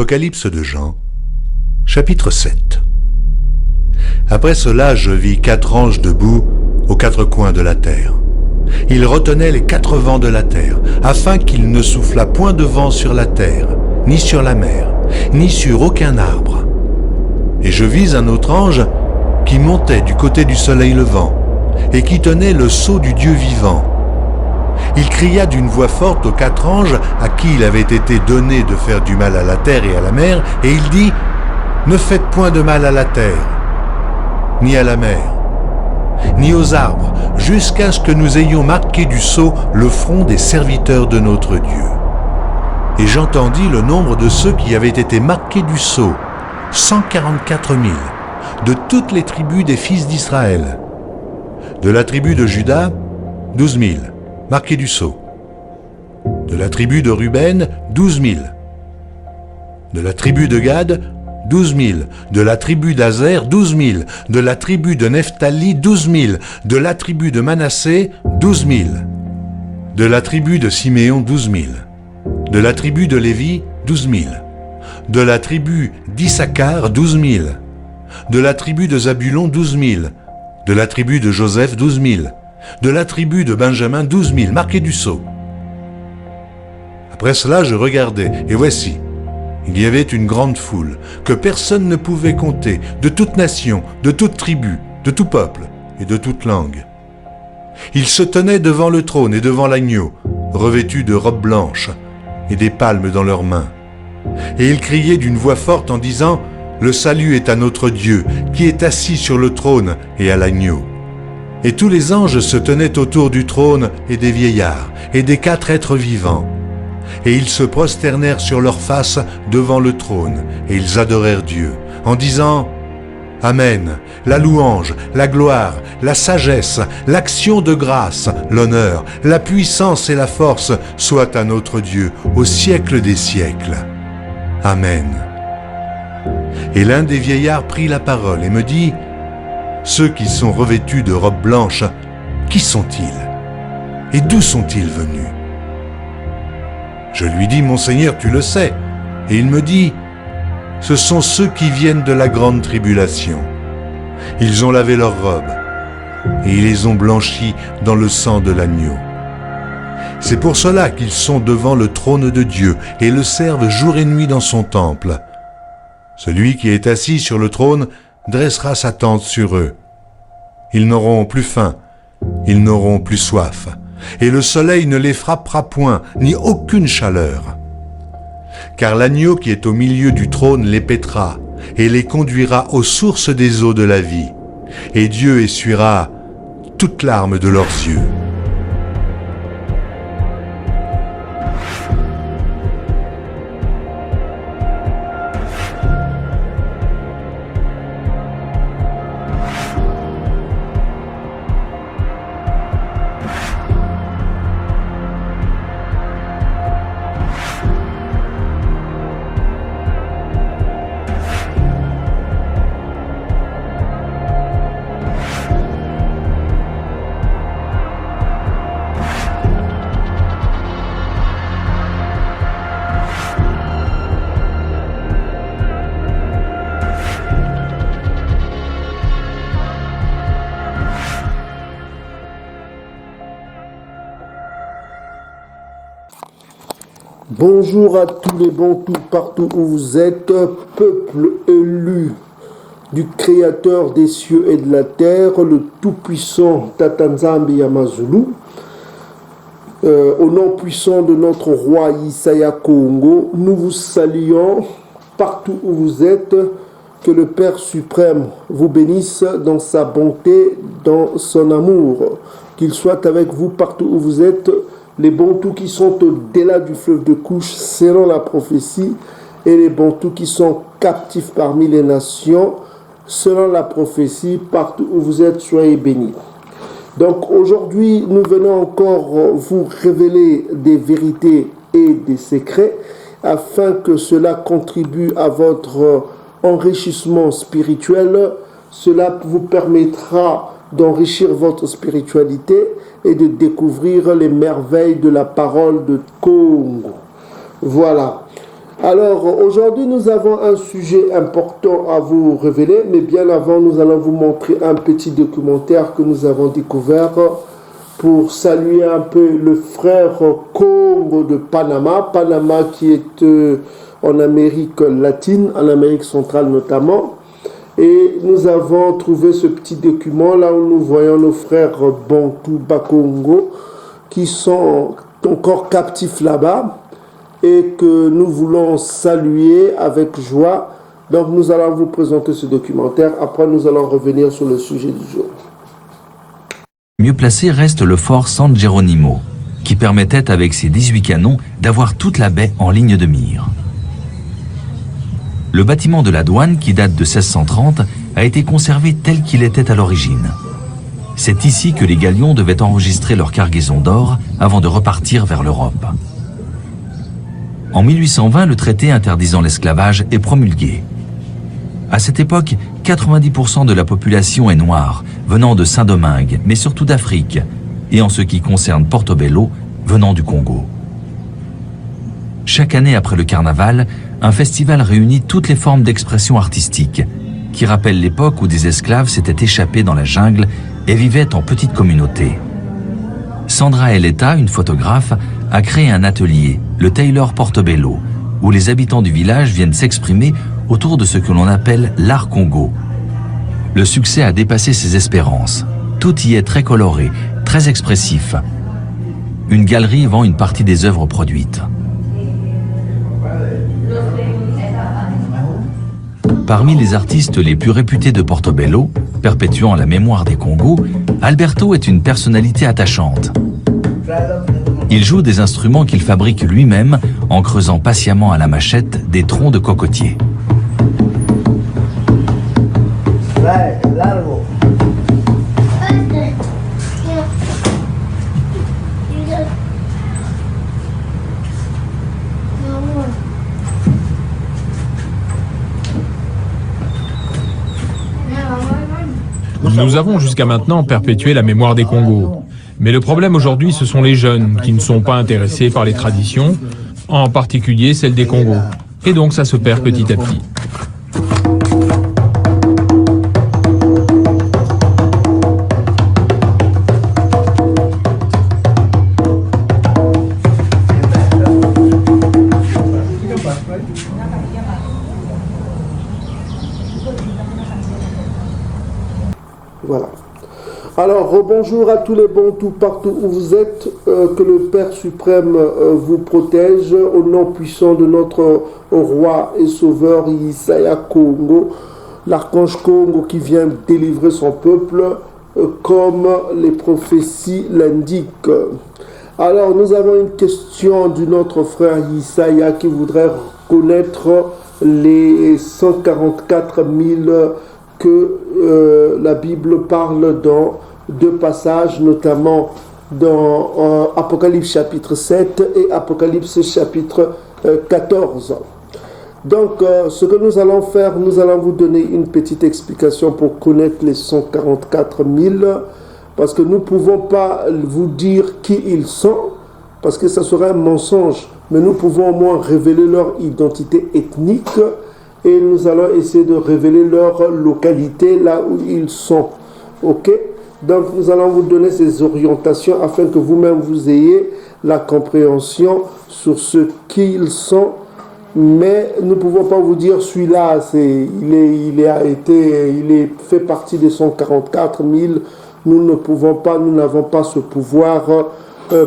Apocalypse de Jean, chapitre 7. Après cela, je vis 4 anges debout aux 4 coins de la terre. Ils retenaient les 4 vents de la terre, afin qu'il ne soufflât point de vent sur la terre, ni sur la mer, ni sur aucun arbre. Et je vis un autre ange qui montait du côté du soleil levant, et qui tenait le sceau du Dieu vivant. Il cria d'une voix forte aux 4 anges à qui il avait été donné de faire du mal à la terre et à la mer, et il dit : Ne faites point de mal à la terre, ni à la mer, ni aux arbres, jusqu'à ce que nous ayons marqué du sceau le front des serviteurs de notre Dieu. Et j'entendis le nombre de ceux qui avaient été marqués du sceau, 144 000, de toutes les tribus des fils d'Israël. De la tribu de Juda, 12 000, marqués du sceau. De la tribu de Ruben, 12 000. De la tribu de Gad, 12 000. De la tribu d'Azer, 12 000. De la tribu de Nephtali, 12 000. De la tribu de Manassé, 12 000. De la tribu de Siméon, 12 000. De la tribu de Lévi, 12 000. De la tribu d'Issachar, 12 000. De la tribu de Zabulon, 12 000. De la tribu de Joseph, 12 000. De la tribu de Benjamin, 12 000, marqués du sceau. Après cela, je regardai, et voici, il y avait une grande foule, que personne ne pouvait compter, de toute nation, de toute tribu, de tout peuple et de toute langue. Ils se tenaient devant le trône et devant l'agneau, revêtus de robes blanches et des palmes dans leurs mains. Et ils criaient d'une voix forte en disant : Le salut est à notre Dieu, qui est assis sur le trône et à l'agneau. Et tous les anges se tenaient autour du trône et des vieillards et des 4 êtres vivants. Et ils se prosternèrent sur leurs faces devant le trône, et ils adorèrent Dieu, en disant : Amen, la louange, la gloire, la sagesse, l'action de grâce, l'honneur, la puissance et la force soient à notre Dieu au siècle des siècles. Amen. Et l'un des vieillards prit la parole et me dit : Ceux qui sont revêtus de robes blanches, qui sont-ils ? Et d'où sont-ils venus ? Je lui dis : Mon Seigneur, tu le sais. Et il me dit : Ce sont ceux qui viennent de la grande tribulation. Ils ont lavé leurs robes, et ils les ont blanchies dans le sang de l'agneau. C'est pour cela qu'ils sont devant le trône de Dieu, et le servent jour et nuit dans son temple. Celui qui est assis sur le trône dressera sa tente sur eux. Ils n'auront plus faim, ils n'auront plus soif, et le soleil ne les frappera point, ni aucune chaleur. Car l'agneau qui est au milieu du trône les paîtra, et les conduira aux sources des eaux de la vie, et Dieu essuiera toute larme de leurs yeux. Bonjour à tous les Bantous partout où vous êtes, peuple élu du Créateur des cieux et de la terre, le tout-puissant Tata Nzambe Yamazulu. Au nom puissant de notre roi Isaya Kongo, nous vous saluons partout où vous êtes. Que le Père suprême vous bénisse dans sa bonté, dans son amour. Qu'il soit avec vous partout où vous êtes, les Bantous qui sont au-delà du fleuve de Couche, selon la prophétie, et les Bantous qui sont captifs parmi les nations, selon la prophétie, partout où vous êtes, soyez bénis. Donc aujourd'hui, nous venons encore vous révéler des vérités et des secrets, afin que cela contribue à votre enrichissement spirituel. Cela vous permettra d'enrichir votre spiritualité et de découvrir les merveilles de la parole de Congo. Voilà. Alors, aujourd'hui, nous avons un sujet important à vous révéler, mais bien avant, nous allons vous montrer un petit documentaire que nous avons découvert pour saluer un peu le frère Congo de Panama. Panama qui est en Amérique latine, en Amérique centrale notamment. Et nous avons trouvé ce petit document là où nous voyons nos frères Bantou Bakongo qui sont encore captifs là-bas et que nous voulons saluer avec joie. Donc nous allons vous présenter ce documentaire. Après, nous allons revenir sur le sujet du jour. Mieux placé reste le fort San Geronimo, qui permettait avec ses 18 canons d'avoir toute la baie en ligne de mire. Le bâtiment de la douane, qui date de 1630, a été conservé tel qu'il était à l'origine. C'est ici que les galions devaient enregistrer leur cargaison d'or avant de repartir vers l'Europe. En 1820, le traité interdisant l'esclavage est promulgué. À cette époque, 90% de la population est noire, venant de Saint-Domingue, mais surtout d'Afrique, et en ce qui concerne Portobello, venant du Congo. Chaque année après le carnaval, un festival réunit toutes les formes d'expression artistique, qui rappellent l'époque où des esclaves s'étaient échappés dans la jungle et vivaient en petites communautés. Sandra Eleta, une photographe, a créé un atelier, le Taylor Portobello, où les habitants du village viennent s'exprimer autour de ce que l'on appelle l'art Congo. Le succès a dépassé ses espérances. Tout y est très coloré, très expressif. Une galerie vend une partie des œuvres produites. Parmi les artistes les plus réputés de Portobello, perpétuant la mémoire des Congos, Alberto est une personnalité attachante. Il joue des instruments qu'il fabrique lui-même en creusant patiemment à la machette des troncs de cocotiers. Nous avons jusqu'à maintenant perpétué la mémoire des Congos. Mais le problème aujourd'hui, ce sont les jeunes qui ne sont pas intéressés par les traditions, en particulier celles des Congos. Et donc ça se perd petit à petit. Voilà. Alors, bonjour à tous les Bantous partout où vous êtes. Que le Père suprême vous protège au nom puissant de notre roi et sauveur Isaya Congo, l'archange Congo qui vient délivrer son peuple comme les prophéties l'indiquent. Alors, nous avons une question de notre frère Isaya qui voudrait connaître les 144 000 que la Bible parle dans deux passages, notamment dans Apocalypse chapitre 7 et Apocalypse chapitre 14. Donc, ce que nous allons faire, nous allons vous donner une petite explication pour connaître les 144 000, parce que nous ne pouvons pas vous dire qui ils sont, parce que ça serait un mensonge, mais nous pouvons au moins révéler leur identité ethnique, et nous allons essayer de révéler leur localité, là où ils sont. Ok? Donc nous allons vous donner ces orientations afin que vous-même vous ayez la compréhension sur ce qu'ils sont. Mais nous ne pouvons pas vous dire celui-là, il fait partie des 144 000. Nous ne pouvons pas, nous n'avons pas ce pouvoir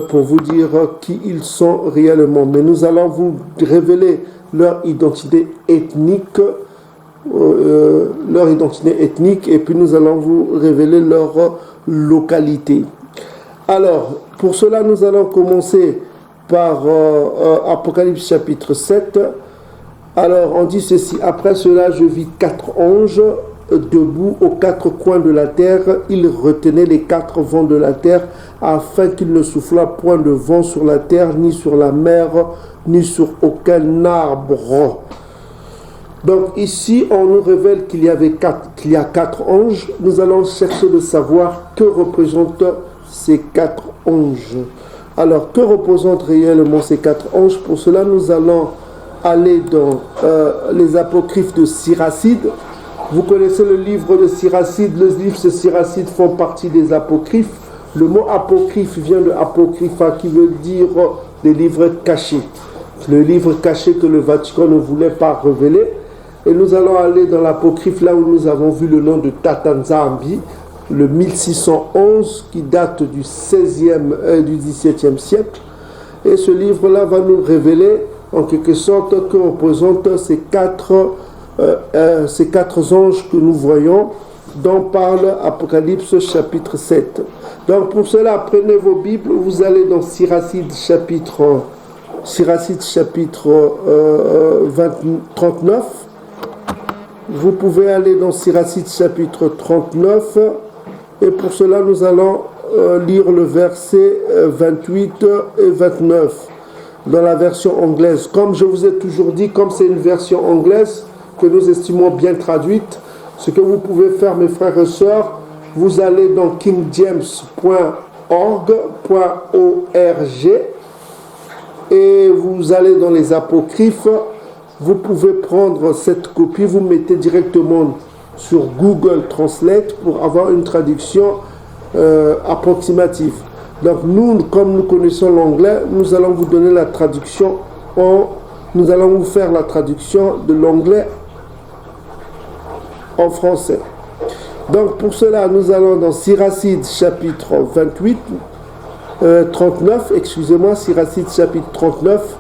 pour vous dire qui ils sont réellement. Mais nous allons vous révéler leur identité ethnique, et puis nous allons vous révéler leur localité. Alors, pour cela, nous allons commencer par Apocalypse chapitre 7. Alors, on dit ceci: après cela, je vis 4 anges debout aux 4 coins de la terre. Ils retenaient les 4 vents de la terre, afin qu'il ne soufflât point de vent sur la terre, ni sur la mer, ni sur aucun arbre. Donc ici, on nous révèle qu'il y a 4 anges. Nous allons chercher de savoir que représentent ces 4 anges. Alors, que représentent réellement ces 4 anges? Pour cela, nous allons aller dans les apocryphes de Siracide. Vous connaissez le livre de Siracide. Les livres de Siracide font partie des apocryphes. Le mot apocryphe vient de apocrypha qui veut dire des livres cachés. Le livre caché que le Vatican ne voulait pas révéler. Et nous allons aller dans l'apocryphe là où nous avons vu le nom de Tatanzambi, le 1611 qui date du 16e et du 17e siècle. Et ce livre-là va nous révéler en quelque sorte que représentent ces quatre anges que nous voyons dont parle Apocalypse chapitre 7. Donc pour cela, prenez vos Bibles, vous allez dans Siracide chapitre 39. Vous pouvez aller dans Siracide chapitre 39 et pour cela nous allons lire le verset 28 et 29 dans la version anglaise. Comme je vous ai toujours dit, comme c'est une version anglaise que nous estimons bien traduite, ce que vous pouvez faire, mes frères et sœurs, vous allez dans kingjames.org et vous allez dans les apocryphes. Vous pouvez prendre cette copie, vous mettez directement sur Google Translate pour avoir une traduction approximative. Donc nous, comme nous connaissons l'anglais, nous allons vous donner la traduction nous allons vous faire la traduction de l'anglais en français. Donc pour cela, nous allons dans Siracide chapitre 39, Siracide chapitre 39,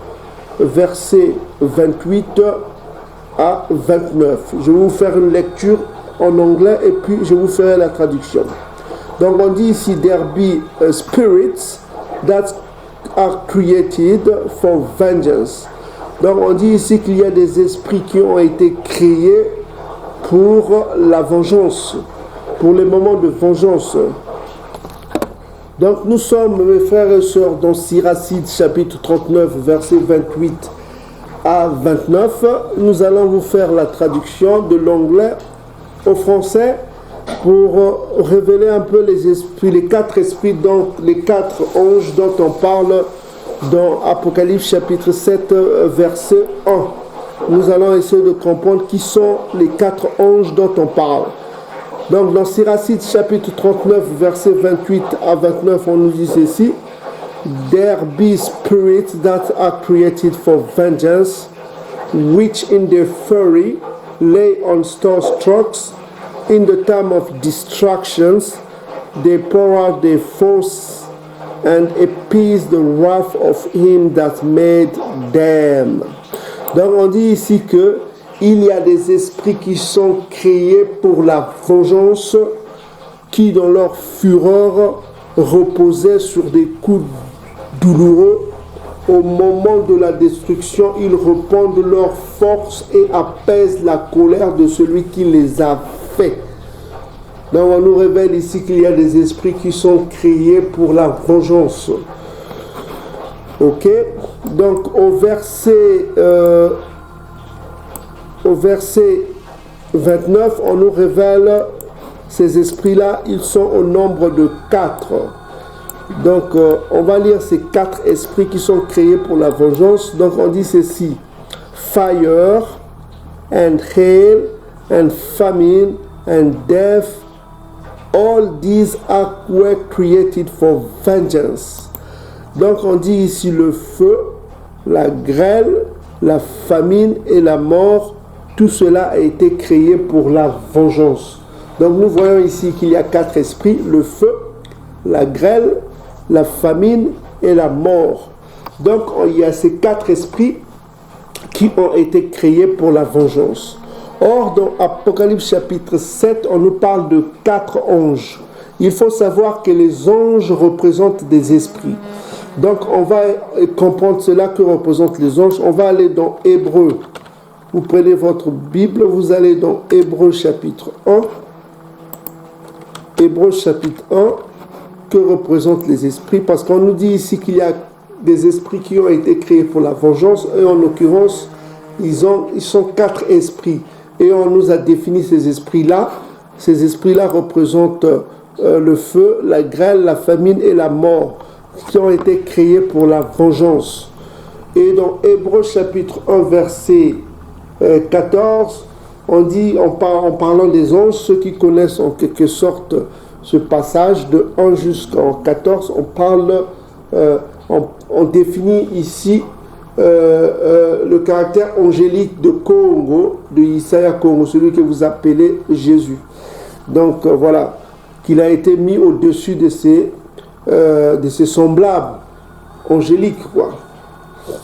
versets 28 à 29. Je vais vous faire une lecture en anglais et puis je vous ferai la traduction. Donc on dit ici, there be spirits that are created for vengeance. Donc on dit ici qu'il y a des esprits qui ont été créés pour la vengeance, pour les moments de vengeance. Donc nous sommes, mes frères et sœurs, dans Siracide chapitre 39, versets 28 à 29. Nous allons vous faire la traduction de l'anglais au français pour révéler un peu les esprits, les quatre esprits, les quatre anges dont on parle dans Apocalypse chapitre 7, verset 1. Nous allons essayer de comprendre qui sont les quatre anges dont on parle. Donc dans Siracide chapitre 39, verset 28 à 29, on nous dit ceci: There be spirits that are created for vengeance, which in their fury lay on star-struck. In the time of destructions, they pour out their force and appease the wrath of him that made them. Donc on dit ici que il y a des esprits qui sont créés pour la vengeance, qui dans leur fureur reposaient sur des coups douloureux. Au moment de la destruction, ils répandent leur force et apaisent la colère de celui qui les a fait. Donc on nous révèle ici qu'il y a des esprits qui sont créés pour la vengeance. Ok? Donc au verset 29, on nous révèle ces esprits-là, ils sont au nombre de 4. Donc on va lire ces 4 esprits qui sont créés pour la vengeance. Donc on dit ceci: fire and hail and famine and death, all these were created for vengeance. Donc on dit ici le feu, la grêle, la famine et la mort, tout cela a été créé pour la vengeance. Donc nous voyons ici qu'il y a 4 esprits: le feu, la grêle, la famine et la mort. Donc il y a ces 4 esprits qui ont été créés pour la vengeance. Or dans Apocalypse chapitre 7, on nous parle de 4 anges. Il faut savoir que les anges représentent des esprits. Donc on va comprendre cela que représentent les anges. On va aller dans Hébreux. Vous prenez votre Bible, vous allez dans Hébreux chapitre 1. Hébreux chapitre 1, que représentent les esprits? Parce qu'on nous dit ici qu'il y a des esprits qui ont été créés pour la vengeance, et en l'occurrence, ils sont 4 esprits. Et on nous a défini ces esprits-là. Ces esprits-là représentent le feu, la grêle, la famine et la mort, qui ont été créés pour la vengeance. Et dans Hébreux chapitre 1, verset 14, on dit, en parlant des anges, ceux qui connaissent en quelque sorte ce passage de 1 jusqu'en 14, on parle, on définit ici le caractère angélique de Congo, de Isaiah Congo, celui que vous appelez Jésus. Donc voilà, qu'il a été mis au-dessus de ses semblables angéliques, quoi.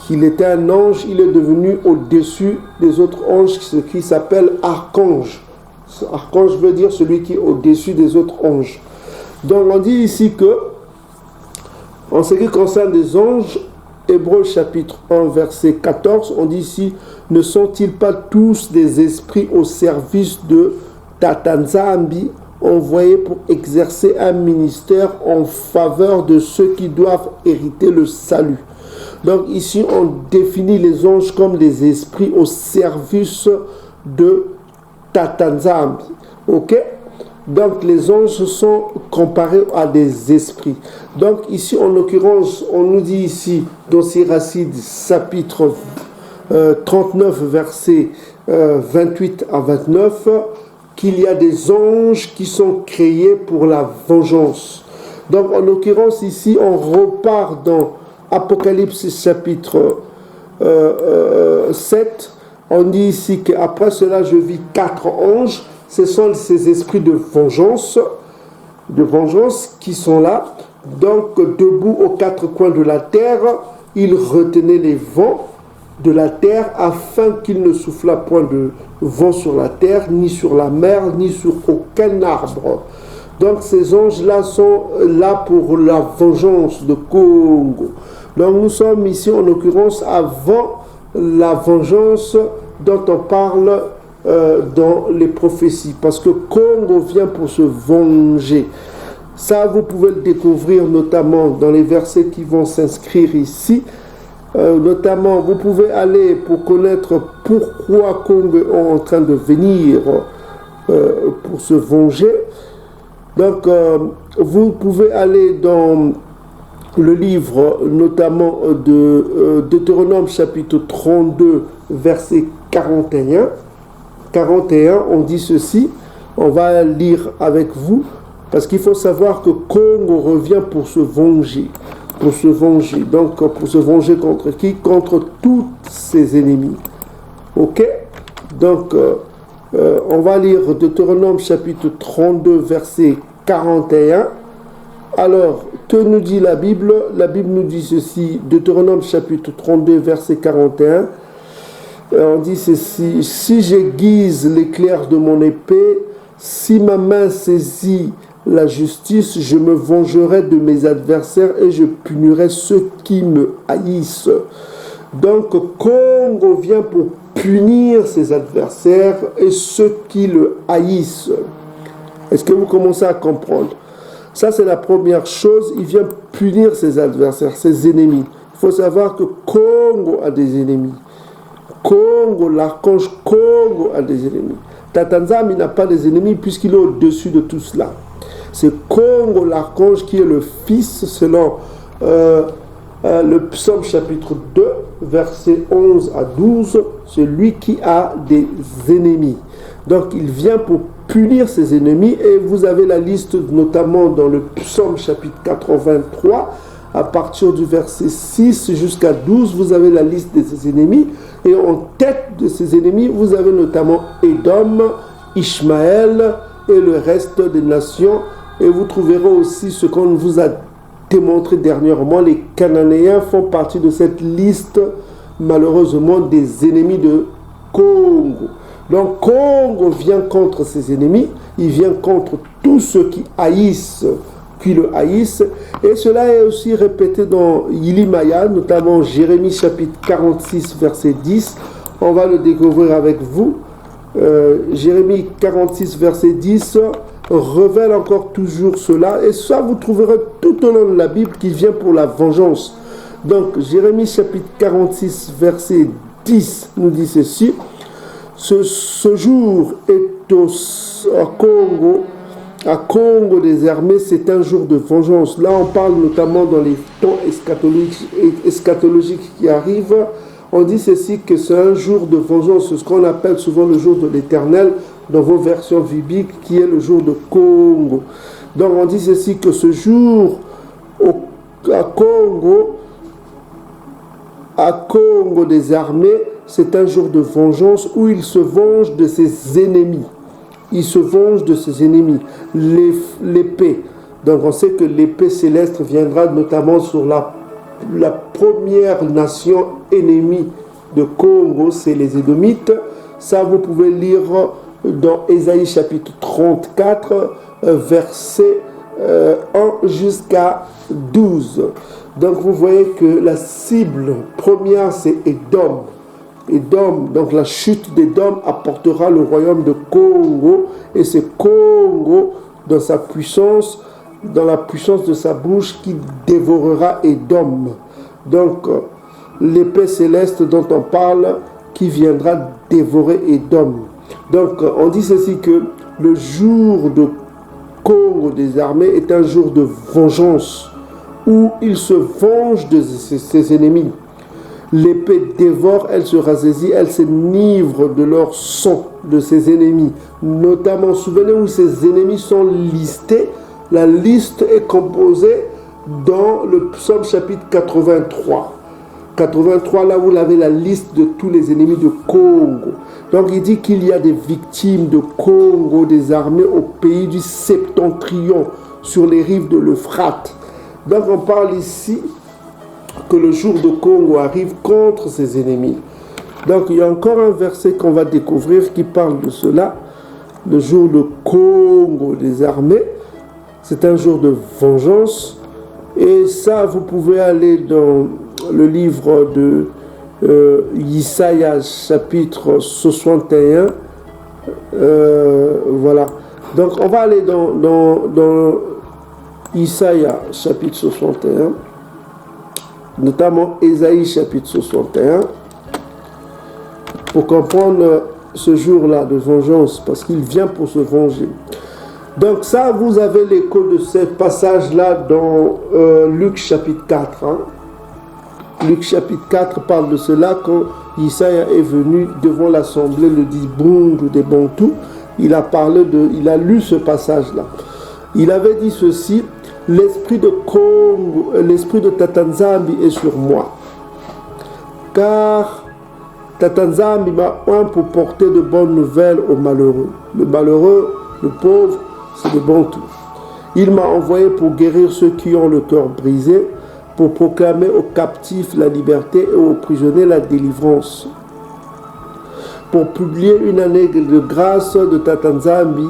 Qu'il était un ange, il est devenu au-dessus des autres anges, ce qui s'appelle archange. Archange veut dire celui qui est au-dessus des autres anges. Donc on dit ici que, en ce qui concerne les anges, Hébreux chapitre 1, verset 14, on dit ici, ne sont-ils pas tous des esprits au service de Tatanzambi, envoyés pour exercer un ministère en faveur de ceux qui doivent hériter le salut? Donc ici, on définit les anges comme des esprits au service de Tatanzambi. Ok? Donc les anges sont comparés à des esprits. Donc ici, en l'occurrence, on nous dit ici, dans Siracide, chapitre 39, versets 28 à 29, qu'il y a des anges qui sont créés pour la vengeance. Donc en l'occurrence, ici, on repart dans Apocalypse chapitre 7, on dit ici qu'après cela je vis 4 anges, ce sont ces esprits de vengeance qui sont là, donc debout aux 4 coins de la terre, ils retenaient les vents de la terre afin qu'il ne soufflât point de vent sur la terre, ni sur la mer, ni sur aucun arbre. Donc ces anges-là sont là pour la vengeance de Congo. Donc nous sommes ici en l'occurrence avant la vengeance dont on parle dans les prophéties. Parce que Congo vient pour se venger. Ça, vous pouvez le découvrir notamment dans les versets qui vont s'inscrire ici. Notamment, vous pouvez aller pour connaître pourquoi Congo est en train de venir pour se venger. Donc, vous pouvez aller dans le livre notamment de Deutéronome chapitre 32, verset 41. 41, on dit ceci, on va lire avec vous, parce qu'il faut savoir que Congo revient pour se venger. Pour se venger. Donc, pour se venger contre qui? Contre tous ses ennemis. Ok? Donc, on va lire Deutéronome chapitre 32, verset 41. Alors, que nous dit la Bible? La Bible nous dit ceci, Deutéronome chapitre 32, verset 41. On dit ceci, si j'aiguise l'éclair de mon épée, si ma main saisit la justice, je me vengerai de mes adversaires et je punirai ceux qui me haïssent. Donc, Congo vient pour punir ses adversaires et ceux qui le haïssent. Est-ce que vous commencez à comprendre? Ça, c'est la première chose. Il vient punir ses adversaires, ses ennemis. Il faut savoir que Congo a des ennemis. Congo, l'archange Congo a des ennemis. Tatanzambi n'a pas des ennemis puisqu'il est au-dessus de tout cela. C'est Congo, l'archange, qui est le fils, selon le psaume chapitre 2, versets 11 à 12. C'est lui qui a des ennemis. Donc il vient pour punir ses ennemis, et vous avez la liste notamment dans le psaume chapitre 83, à partir du verset 6 jusqu'à 12, vous avez la liste de ses ennemis, et en tête de ses ennemis, vous avez notamment Édom, Ishmaël et le reste des nations, et vous trouverez aussi ce qu'on vous a démontré dernièrement, les Cananéens font partie de cette liste, malheureusement, des ennemis de Congo. Donc Congo vient contre ses ennemis, il vient contre tous ceux qui le haïssent, et cela est aussi répété dans Yilimaya, notamment Jérémie chapitre 46 verset 10, on va le découvrir avec vous. Jérémie 46 verset 10 révèle encore toujours cela, et ça vous trouverez tout au long de la Bible qui vient pour la vengeance. Donc Jérémie chapitre 46 verset 10 nous dit ceci: ce jour est au Congo à Congo des armées, c'est un jour de vengeance. Là, on parle notamment dans les temps eschatologiques qui arrivent. On dit ceci, que c'est un jour de vengeance, ce qu'on appelle souvent le jour de l'Éternel dans vos versions bibliques, qui est le jour de Congo. Donc on dit ceci, que ce jour à Congo des armées, c'est un jour de vengeance où il se venge de ses ennemis. Il se venge de ses ennemis. L'épée. Donc on sait que l'épée céleste viendra notamment sur la première nation ennemie de Congo, c'est les Édomites. Ça, vous pouvez lire dans Ésaïe chapitre 34, versets 1 jusqu'à 12. Donc vous voyez que la cible première, c'est Édom. Édom, donc la chute d'Édom apportera le royaume de Congo, et c'est Congo dans sa puissance, dans la puissance de sa bouche, qui dévorera Édom. Donc l'épée céleste dont on parle, qui viendra dévorer Édom. Donc on dit ceci, que le jour de Congo des armées est un jour de vengeance, où il se venge de ses ennemis. L'épée dévore, elle se rassaisit, elle s'enivre de leur sang, de ses ennemis. Notamment, souvenez-vous, ces ennemis sont listés. La liste est composée dans le psaume chapitre 83. 83, là vous avez la liste de tous les ennemis de Congo. Donc il dit qu'il y a des victimes de Congo des armées au pays du Septentrion, sur les rives de l'Euphrate. Donc on parle ici que le jour de Congo arrive contre ses ennemis. Donc il y a encore un verset qu'on va découvrir qui parle de cela. Le jour de Congo des armées, c'est un jour de vengeance. Et ça, vous pouvez aller dans le livre de Isaïe chapitre 61. Voilà. Donc on va aller dans Isaïe chapitre 61. Notamment Ésaïe chapitre 61, pour comprendre ce jour-là de vengeance, parce qu'il vient pour se venger. Donc ça, vous avez l'écho de ce passage-là dans Luc chapitre 4. Luc chapitre 4 parle de cela, quand Isaïe est venu devant l'assemblée, le Dibundu des Bantous, il a lu ce passage-là. Il avait dit ceci: l'esprit de Congo, l'esprit de Tatanzambi est sur moi. Car Tatanzambi m'a oint pour porter de bonnes nouvelles aux malheureux. Le malheureux, le pauvre, c'est le Bantou. Il m'a envoyé pour guérir ceux qui ont le cœur brisé, pour proclamer aux captifs la liberté et aux prisonniers la délivrance. Pour publier une année de grâce de Tatanzambi,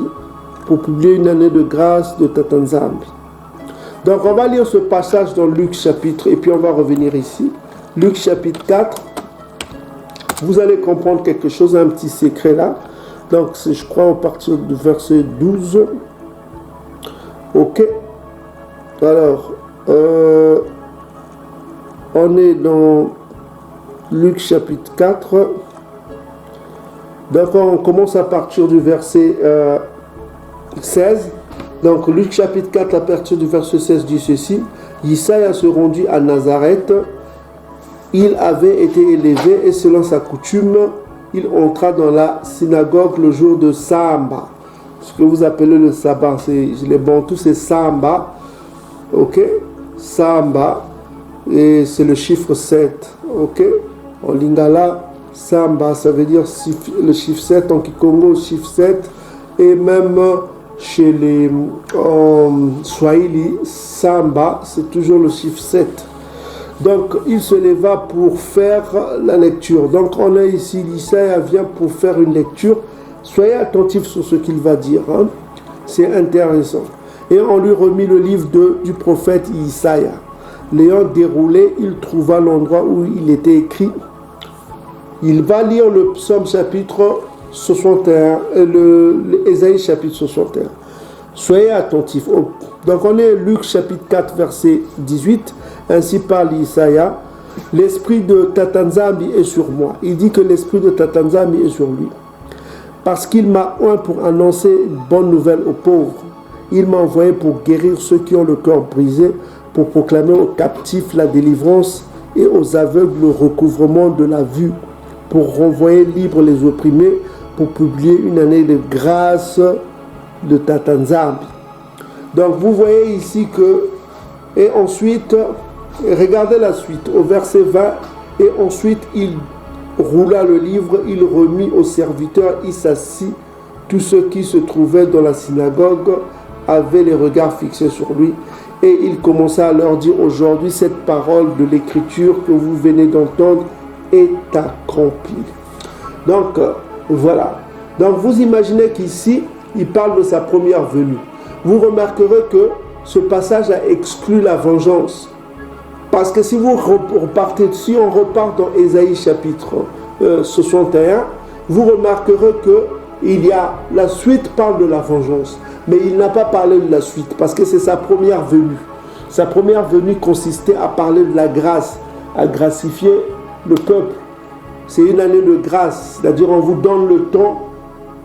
pour publier une année de grâce de Tatanzambi. Donc on va lire ce passage dans Luc chapitre, et puis on va revenir ici. Luc chapitre 4. Vous allez comprendre quelque chose, un petit secret là. Donc c'est, je crois, à partir du verset 12. Ok. Alors, on est dans Luc chapitre 4. Donc on commence à partir du verset 16. Donc Luc chapitre 4 à partir du verset 16 dit ceci: Isaïe se rendit à Nazareth. Il avait été élevé et selon sa coutume, il entra dans la synagogue le jour de Samba. Ce que vous appelez le sabbat, les Bantous, c'est Samba. Ok, Samba, et c'est le chiffre 7. Ok, en Lingala, Samba, ça veut dire le chiffre 7, en Kikongo, le chiffre 7, et même chez les Swahili, Samba, c'est toujours le chiffre 7. Donc, il se leva pour faire la lecture. Donc, on a ici, Isaïe vient pour faire une lecture. Soyez attentifs sur ce qu'il va dire. C'est intéressant. Et on lui remit le livre du prophète Isaïe. L'ayant déroulé, il trouva l'endroit où il était écrit. Il va lire le psaume chapitre 61, Ésaïe chapitre 61. Soyez attentifs. Donc on est Luc chapitre 4 verset 18. Ainsi parle Isaïe: l'esprit de Tatanzambi est sur moi. Il dit que l'esprit de Tatanzambi est sur lui. Parce qu'il m'a oint pour annoncer une bonne nouvelle aux pauvres. Il m'a envoyé pour guérir ceux qui ont le cœur brisé, pour proclamer aux captifs la délivrance et aux aveugles le recouvrement de la vue, pour renvoyer libres les opprimés, pour publier une année de grâce de Tatanzambi. Donc vous voyez ici que, et ensuite, regardez la suite, au verset 20, et ensuite il roula le livre, il remit aux serviteurs, il s'assit, tous ceux qui se trouvaient dans la synagogue avaient les regards fixés sur lui, et il commença à leur dire, aujourd'hui cette parole de l'écriture que vous venez d'entendre est accomplie. Donc voilà, donc vous imaginez qu'ici il parle de sa première venue. Vous remarquerez que ce passage a exclu la vengeance. Parce que si vous repartez, si on repart dans Ésaïe chapitre 61, vous remarquerez que la suite parle de la vengeance. Mais il n'a pas parlé de la suite parce que c'est sa première venue. Sa première venue consistait à parler de la grâce, à gracifier le peuple. C'est une année de grâce, c'est-à-dire on vous donne le temps.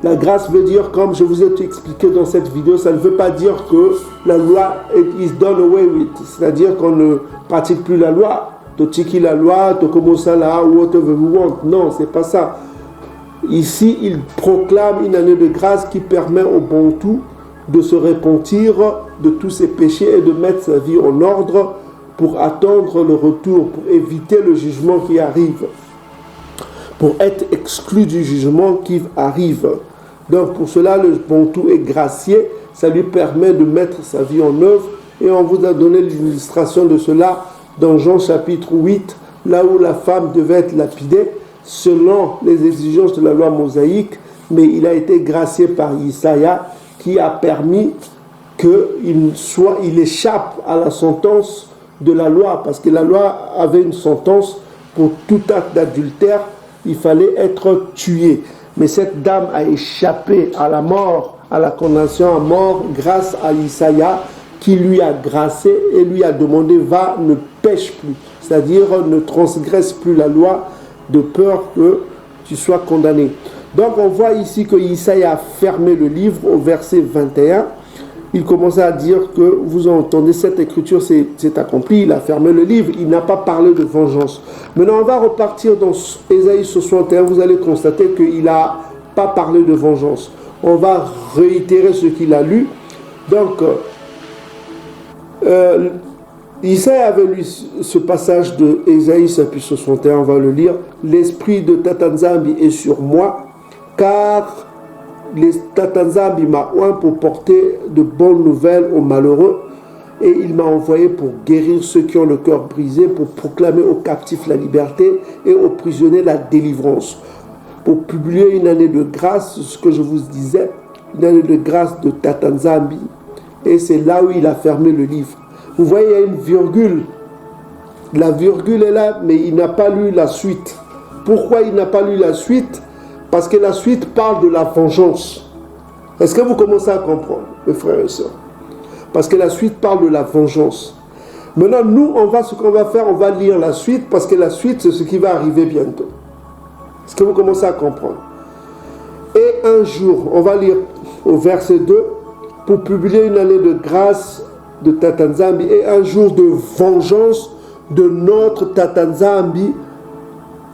La grâce veut dire, comme je vous ai expliqué dans cette vidéo, ça ne veut pas dire que la loi is done away with, c'est-à-dire qu'on ne pratique plus la loi, de tiki la loi, de commencer là, whatever we want. Non, c'est pas ça. Ici, il proclame une année de grâce qui permet au Bantou de se repentir de tous ses péchés et de mettre sa vie en ordre pour attendre le retour, pour éviter le jugement qui arrive, pour être exclu du jugement qui arrive. Donc pour cela, le Bantou est gracié, ça lui permet de mettre sa vie en œuvre, et on vous a donné l'illustration de cela dans Jean chapitre 8, là où la femme devait être lapidée selon les exigences de la loi mosaïque, mais il a été gracié par Isaïa qui a permis qu'il échappe à la sentence de la loi, parce que la loi avait une sentence pour tout acte d'adultère, il fallait être tué. Mais cette dame a échappé à la mort, à la condamnation à mort, grâce à Isaïa qui lui a gracé et lui a demandé, va, ne pêche plus, c'est-à-dire ne transgresse plus la loi de peur que tu sois condamné. Donc on voit ici que Isaïa a fermé le livre au verset 21. Il commençait à dire que, vous entendez, cette écriture c'est accompli, il a fermé le livre, il n'a pas parlé de vengeance. Maintenant on va repartir dans Ésaïe 61, vous allez constater qu'il n'a pas parlé de vengeance. On va réitérer ce qu'il a lu. Donc, Isaïe avait lu ce passage de Ésaïe chapitre 61, on va le lire. L'esprit de Tatanzambi est sur moi, car Tatanzambi m'a oint pour porter de bonnes nouvelles aux malheureux, et il m'a envoyé pour guérir ceux qui ont le cœur brisé, pour proclamer aux captifs la liberté et aux prisonniers la délivrance, pour publier une année de grâce, ce que je vous disais, une année de grâce de Tatanzambi. Et c'est là où il a fermé le livre. Vous voyez, il y a une virgule. La virgule est là, mais il n'a pas lu la suite. Pourquoi il n'a pas lu la suite? Parce que la suite parle de la vengeance. Est-ce que vous commencez à comprendre, mes frères et sœurs? Parce que la suite parle de la vengeance. Maintenant, nous, ce qu'on va faire, on va lire la suite, parce que la suite, c'est ce qui va arriver bientôt. Est-ce que vous commencez à comprendre? Et un jour, on va lire au verset 2, pour publier une année de grâce de Tatanzambi et un jour de vengeance de notre Tatanzambi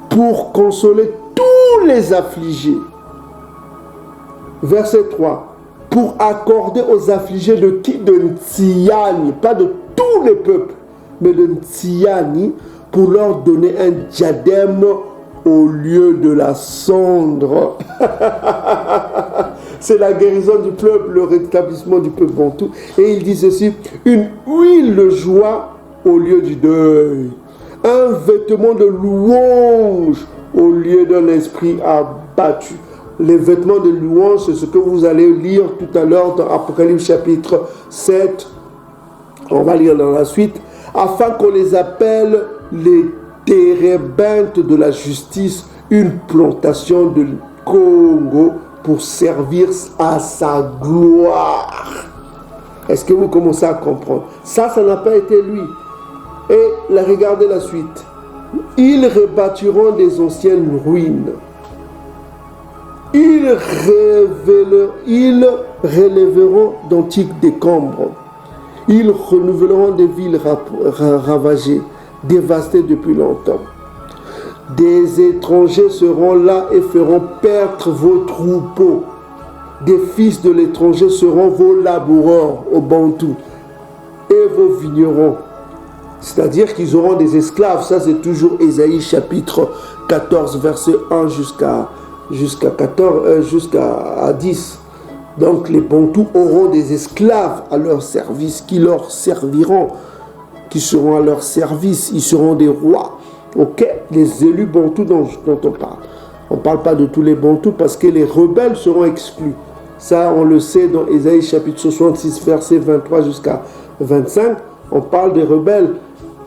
pour consoler tous les affligés. Verset 3. Pour accorder aux affligés de qui? De Ntsiani, pas de tous les peuples, mais de Ntsiani, pour leur donner un diadème au lieu de la cendre. C'est la guérison du peuple, le rétablissement du peuple bantou. Et il dit ceci, une huile de joie au lieu du deuil, un vêtement de louange au lieu d'un esprit abattu. Les vêtements de louange, c'est ce que vous allez lire tout à l'heure dans Apocalypse chapitre 7. On va lire dans la suite. Afin qu'on les appelle les térébintes de la justice, une plantation de Congo pour servir à sa gloire. Est-ce que vous commencez à comprendre? Ça n'a pas été lui. Et regardez la suite. Ils rebâtiront des anciennes ruines. Ils relèveront d'antiques décombres. Ils renouvelleront des villes ravagées, dévastées depuis longtemps. Des étrangers seront là et feront perdre vos troupeaux. Des fils de l'étranger seront vos laboureurs au Bantou et vos vignerons. C'est-à-dire qu'ils auront des esclaves. Ça, c'est toujours Ésaïe chapitre 14, verset 1 jusqu'à 10. Donc les Bantous auront des esclaves à leur service, qui leur serviront, qui seront à leur service. Ils seront des rois. Ok, les élus Bantous dont on parle. On ne parle pas de tous les Bantous parce que les rebelles seront exclus. Ça, on le sait dans Ésaïe chapitre 66, verset 23 jusqu'à 25. On parle des rebelles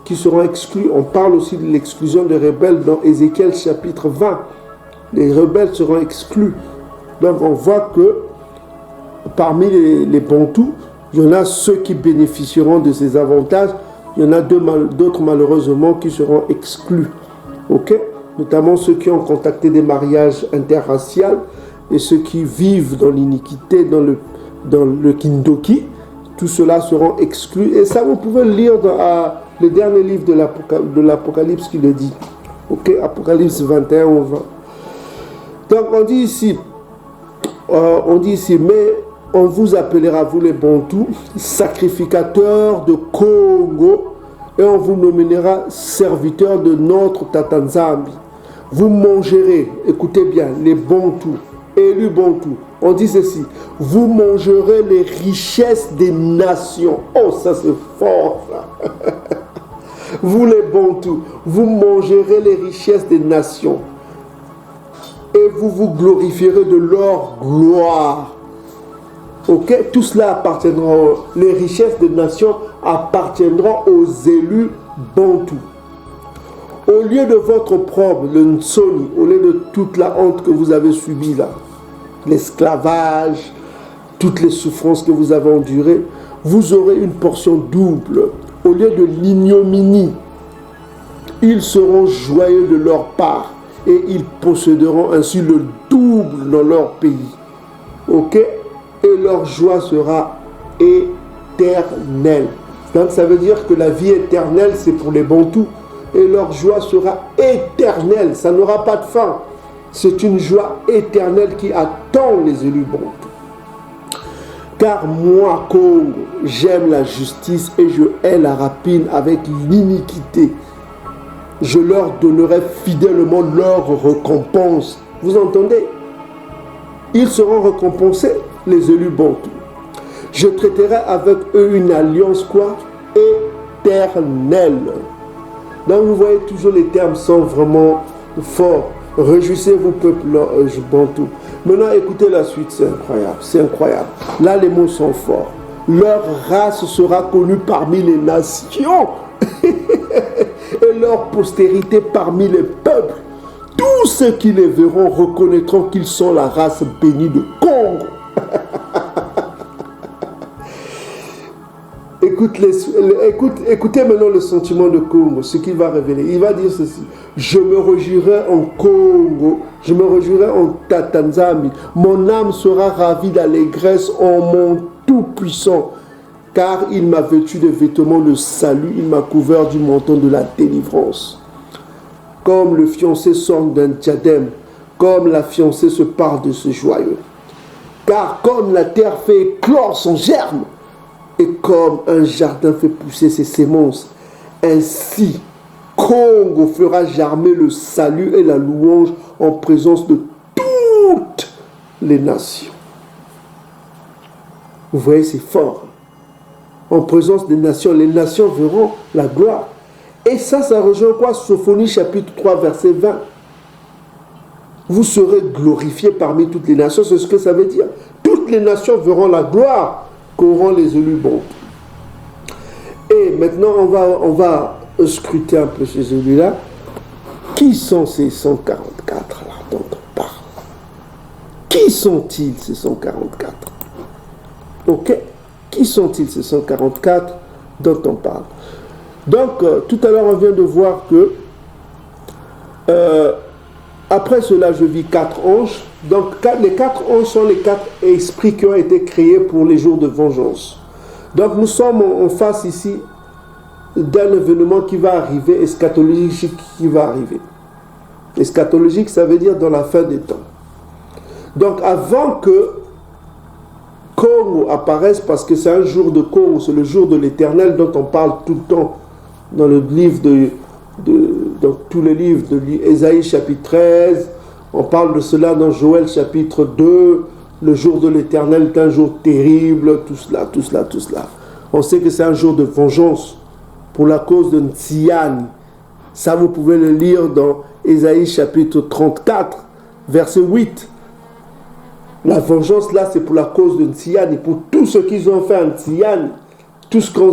qui seront exclus. On parle aussi de l'exclusion des rebelles dans Ézéchiel chapitre 20. Les rebelles seront exclus. Donc on voit que parmi les Bantous, il y en a ceux qui bénéficieront de ces avantages. Il y en a d'autres malheureusement qui seront exclus. Ok, notamment ceux qui ont contacté des mariages interraciaux et ceux qui vivent dans l'iniquité, dans le Kindoki. Tout cela seront exclus. Et ça, vous pouvez le lire dans le dernier livre de l'Apocalypse qui le dit. Ok, Apocalypse 21 ou 20. Donc on dit ici, mais on vous appellera, vous les Bantous, sacrificateurs de Congo, et on vous nommera serviteurs de notre Tatanzambi. Vous mangerez, écoutez bien, les Bantous, élus Bantous, on dit ceci, vous mangerez les richesses des nations. Oh, ça c'est fort, ça. Vous les Bantous, vous mangerez les richesses des nations. Et vous vous glorifierez de leur gloire. Ok, tout cela appartiendra, les richesses des nations appartiendront aux élus Bantous. Au lieu de votre opprobre, le Nsoni, au lieu de toute la honte que vous avez subie là, l'esclavage, toutes les souffrances que vous avez endurées, vous aurez une portion double. Au lieu de l'ignominie, ils seront joyeux de leur part. Et ils posséderont ainsi le double dans leur pays. Ok? Et leur joie sera éternelle. Donc ça veut dire que la vie éternelle, c'est pour les Bantous. Et leur joie sera éternelle. Ça n'aura pas de fin. C'est une joie éternelle qui attend les élus Bantous. Car moi, Congo, j'aime la justice et je hais la rapine avec l'iniquité. Je leur donnerai fidèlement leur récompense. Vous entendez? Ils seront récompensés, les élus Bantous. Je traiterai avec eux une alliance quoi? Éternelle. Donc vous voyez, toujours les termes sont vraiment forts. Réjouissez-vous, peuple Bantou. Maintenant, écoutez la suite, c'est incroyable. C'est incroyable. Là, les mots sont forts. Leur race sera connue parmi les nations. Et leur postérité parmi les peuples. Tous ceux qui les verront reconnaîtront qu'ils sont la race bénie de Congo. Écoutez maintenant le sentiment de Congo, ce qu'il va révéler. Il va dire ceci: je me réjouirai en Congo, je me réjouirai en Tatanzambi. Mon âme sera ravie d'allégresse en mon Tout-Puissant. Car il m'a vêtu de vêtements de salut, il m'a couvert du manteau de la délivrance. Comme le fiancé sort d'un diadème, comme la fiancée se part de ce joyeux. Car comme la terre fait éclore son germe, et comme un jardin fait pousser ses semences, ainsi Congo fera germer le salut et la louange en présence de toutes les nations. Vous voyez, c'est fort. En présence des nations, les nations verront la gloire. Et ça rejoint quoi? Sophonie chapitre 3 verset 20. Vous serez glorifiés parmi toutes les nations, c'est ce que ça veut dire. Toutes les nations verront la gloire qu'auront les élus bons. Et maintenant, on va scruter un peu ces élus-là. Qui sont ces 144 là dont on parle? Qui sont-ils ces 144? Ok? Qui sont-ils ces 144 dont on parle? Donc, tout à l'heure, on vient de voir que après cela, je vis 4 anges. Donc, les 4 anges sont les 4 esprits qui ont été créés pour les jours de vengeance. Donc, nous sommes en face ici d'un événement qui va arriver, eschatologique qui va arriver. Eschatologique, ça veut dire dans la fin des temps. Donc, avant que Congo apparaisse, parce que c'est un jour de Congo, c'est le jour de l'Éternel dont on parle tout le temps dans le livre dans tous les livres de Ésaïe chapitre 13, on parle de cela dans Joël chapitre 2, le jour de l'Éternel est un jour terrible, tout cela. On sait que c'est un jour de vengeance pour la cause de Tsian. Ça, vous pouvez le lire dans Ésaïe chapitre 34, verset 8. La vengeance là, c'est pour la cause de Tsian et pour tout ce qu'ils ont fait en Tsian, tout ce qu'on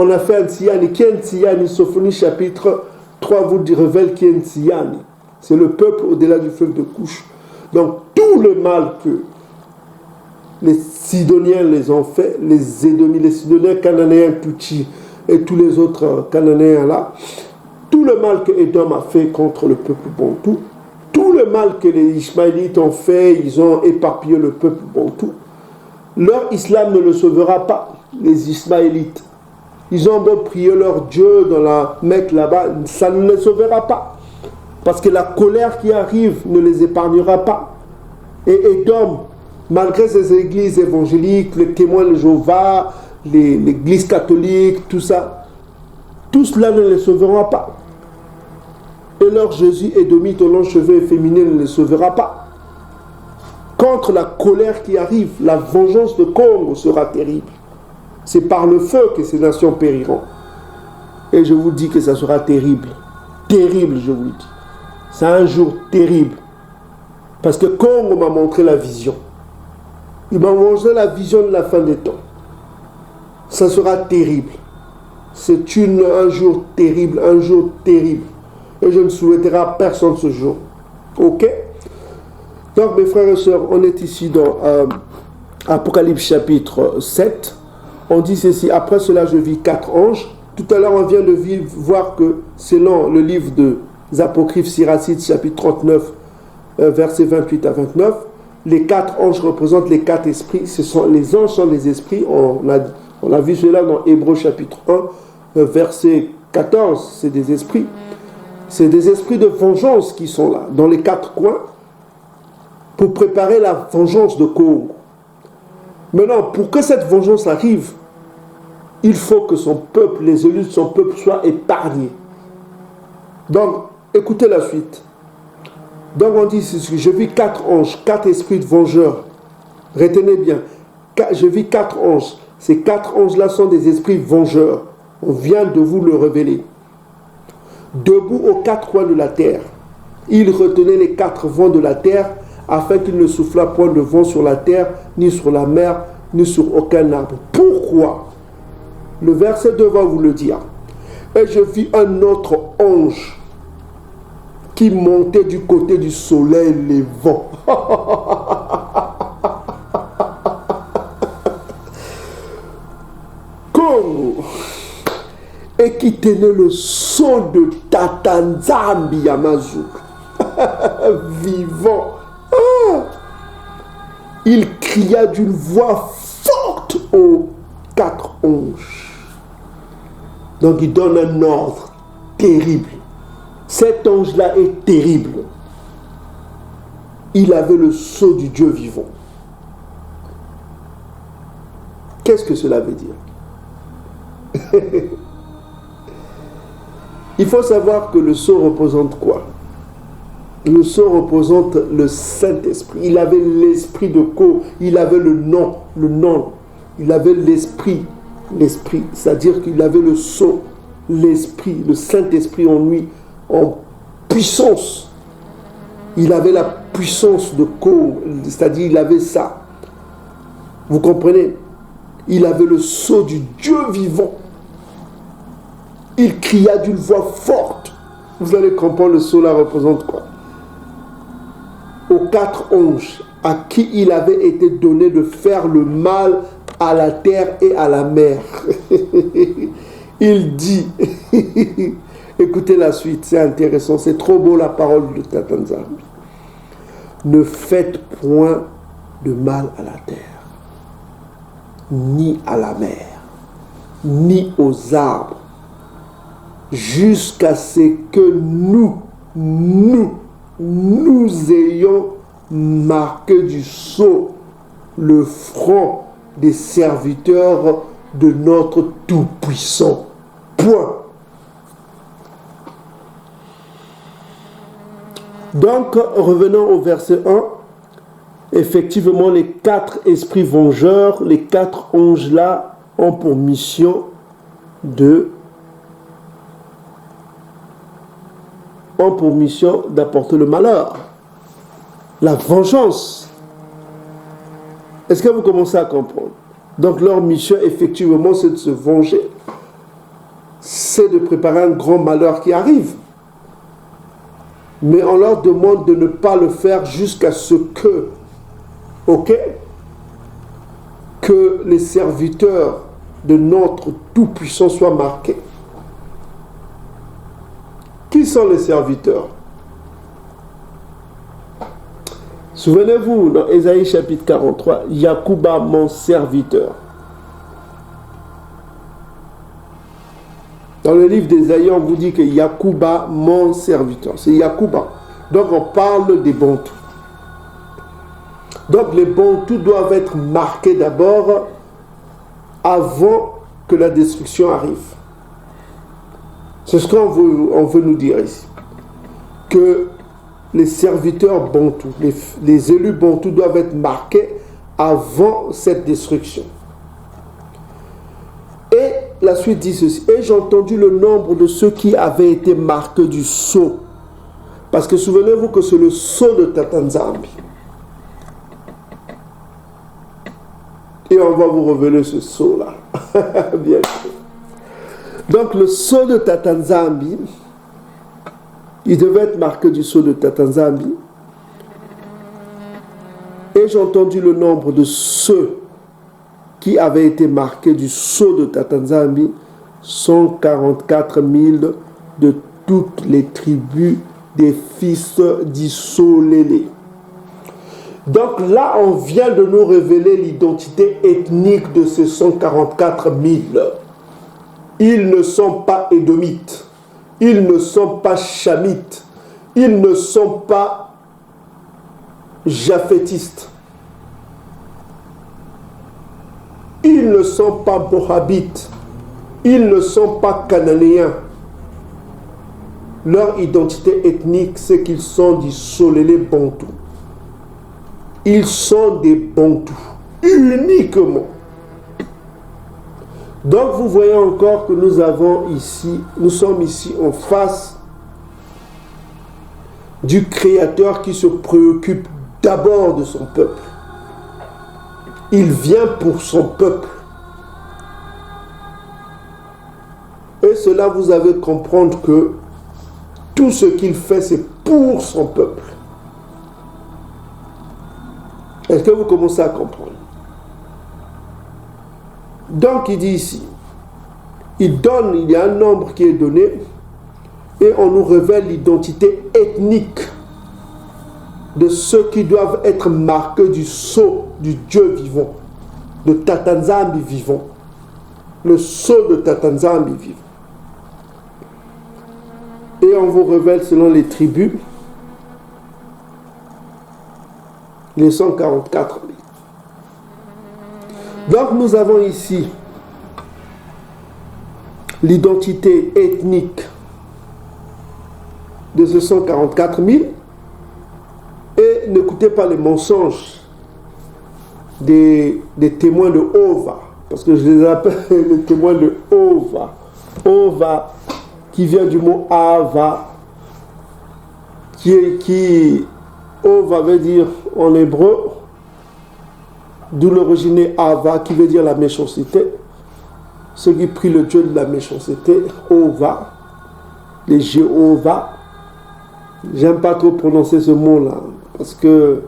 a fait en Tsian. Et qui est Tsian? Sophonie chapitre 3 vous révèle qui est Tsian. C'est le peuple au-delà du fleuve de Couche. Donc tout le mal que les Sidoniens les ont fait, les Édomites, les Sidoniens, Cananéens, Touchi et tous les autres Cananéens là, tout le mal que Édom a fait contre le peuple Bantou, tout le mal que les Ishmaélites ont fait, ils ont éparpillé le peuple Bantou, leur islam ne le sauvera pas, les Ismaélites. Ils ont beau prier leur Dieu dans la Mecque là-bas, ça ne les sauvera pas. Parce que la colère qui arrive ne les épargnera pas. Et Édom, malgré ces églises évangéliques, les témoins de Jéhovah, l'église catholique, tout ça, tout cela ne les sauvera pas. Et leur Jésus édomite aux longs cheveux efféminés ne les sauvera pas. Contre la colère qui arrive, la vengeance de Congo sera terrible. C'est par le feu que ces nations périront. Et je vous dis que ça sera terrible. Terrible, je vous le dis. C'est un jour terrible. Parce que Congo m'a montré la vision. Il m'a montré la vision de la fin des temps. Ça sera terrible. C'est un jour terrible, un jour terrible. Et je ne souhaiterais à personne ce jour. Ok? Donc mes frères et sœurs, on est ici dans Apocalypse chapitre 7. On dit ceci: après cela je vis 4 anges. Tout à l'heure on vient de voir que selon le livre des Apocryphes Siracide chapitre 39 versets 28 à 29, les 4 anges représentent les 4 esprits. Les anges sont les esprits. On a vu cela dans Hébreux chapitre 1 verset 14. C'est des esprits. C'est des esprits de vengeance qui sont là, dans les 4 coins, pour préparer la vengeance de Congo. Maintenant, pour que cette vengeance arrive, il faut que son peuple, les élus de son peuple soient épargnés. Donc, écoutez la suite. Donc on dit, je vis 4 anges, 4 esprits de vengeurs. Retenez bien, je vis 4 anges. Ces 4 anges-là sont des esprits vengeurs. On vient de vous le révéler. Debout aux 4 coins de la terre. Ils retenaient les 4 vents de la terre, afin qu'il ne soufflât point de vent sur la terre, ni sur la mer, ni sur aucun arbre. Pourquoi? Le verset 2 va vous le dire. Et je vis un autre ange qui montait du côté du soleil levant. Et qui tenait le sceau de Tatanzambi Yamazouk. Vivant. Il cria d'une voix forte aux 4 anges. Donc il donne un ordre terrible. Cet ange-là est terrible. Il avait le sceau du Dieu vivant. Qu'est-ce que cela veut dire? Il faut savoir que le sceau représente quoi? Le sceau représente le Saint-Esprit. Il avait l'esprit de Co. Il avait le nom. Il avait l'esprit. C'est-à-dire qu'il avait le sceau, l'esprit, le Saint-Esprit en lui, en puissance. Il avait la puissance de Co. C'est-à-dire il avait ça. Vous comprenez? Il avait le sceau du Dieu vivant. Il cria d'une voix forte. Vous allez comprendre, le sceau là représente quoi? Aux 4 anges à qui il avait été donné de faire le mal à la terre et à la mer. Il dit, et Écoutez la suite, c'est intéressant, c'est trop beau la parole de Tata Nzambi. Ne faites point de mal à la terre, ni à la mer, ni aux arbres, jusqu'à ce que nous ayons marqué du sceau le front des serviteurs de notre Tout-Puissant. Point. Donc, revenons au verset 1. Effectivement, les 4 esprits vengeurs, les 4 anges-là, ont pour mission d'apporter le malheur, la vengeance. Est-ce que vous commencez à comprendre? Donc leur mission, effectivement, c'est de se venger. C'est de préparer un grand malheur qui arrive. Mais on leur demande de ne pas le faire jusqu'à ce que, que les serviteurs de notre Tout-Puissant soient marqués. Qui sont les serviteurs? Souvenez-vous, dans Ésaïe chapitre 43, Yacouba, mon serviteur. Dans le livre d'Ésaïe, on vous dit que Yacouba, mon serviteur. C'est Yacouba. Donc on parle des Bantous. Donc les Bantous doivent être marqués d'abord avant que la destruction arrive. C'est ce qu'on veut nous dire ici. Que les serviteurs Bantous, les élus Bantous doivent être marqués avant cette destruction. Et la suite dit ceci. Et j'ai entendu le nombre de ceux qui avaient été marqués du sceau. Parce que souvenez-vous que c'est le sceau de Tata Nzambi. Et on va vous révéler ce sceau-là. Bien sûr. Donc le sceau de Tata Nzambi, il devait être marqué du sceau de Tata Nzambi. Et j'ai entendu le nombre de ceux qui avaient été marqués du sceau de Tata Nzambi, 144 000 de toutes les tribus des fils d'Issolélé. Donc là, on vient de nous révéler l'identité ethnique de ces 144 000. Ils ne sont pas édomites. Ils ne sont pas chamites. Ils ne sont pas japhétistes. Ils ne sont pas moabites. Ils ne sont pas cananéens. Leur identité ethnique, c'est qu'ils sont du Solélé Bantou. Ils sont des Bantous, uniquement. Donc vous voyez encore que nous sommes ici en face du Créateur qui se préoccupe d'abord de son peuple. Il vient pour son peuple. Et cela vous avez comprendre que tout ce qu'il fait, c'est pour son peuple. Est-ce que vous commencez à comprendre? Donc il dit ici, il y a un nombre qui est donné et on nous révèle l'identité ethnique de ceux qui doivent être marqués du sceau du Dieu vivant, de Tata Nzambi vivant, le sceau de Tata Nzambi vivant. Et on vous révèle selon les tribus les 144 000. Donc nous avons ici l'identité ethnique de ces 144 000. Et n'écoutez pas les mensonges des témoins de Ova, parce que je les appelle les témoins de Ova. Ova qui vient du mot Ava, qui Ova veut dire en hébreu, d'où l'origine est Ava, qui veut dire la méchanceté. Ceux qui prient le Dieu de la méchanceté, Ova, les Jéhovah. J'aime pas trop prononcer ce mot-là, parce que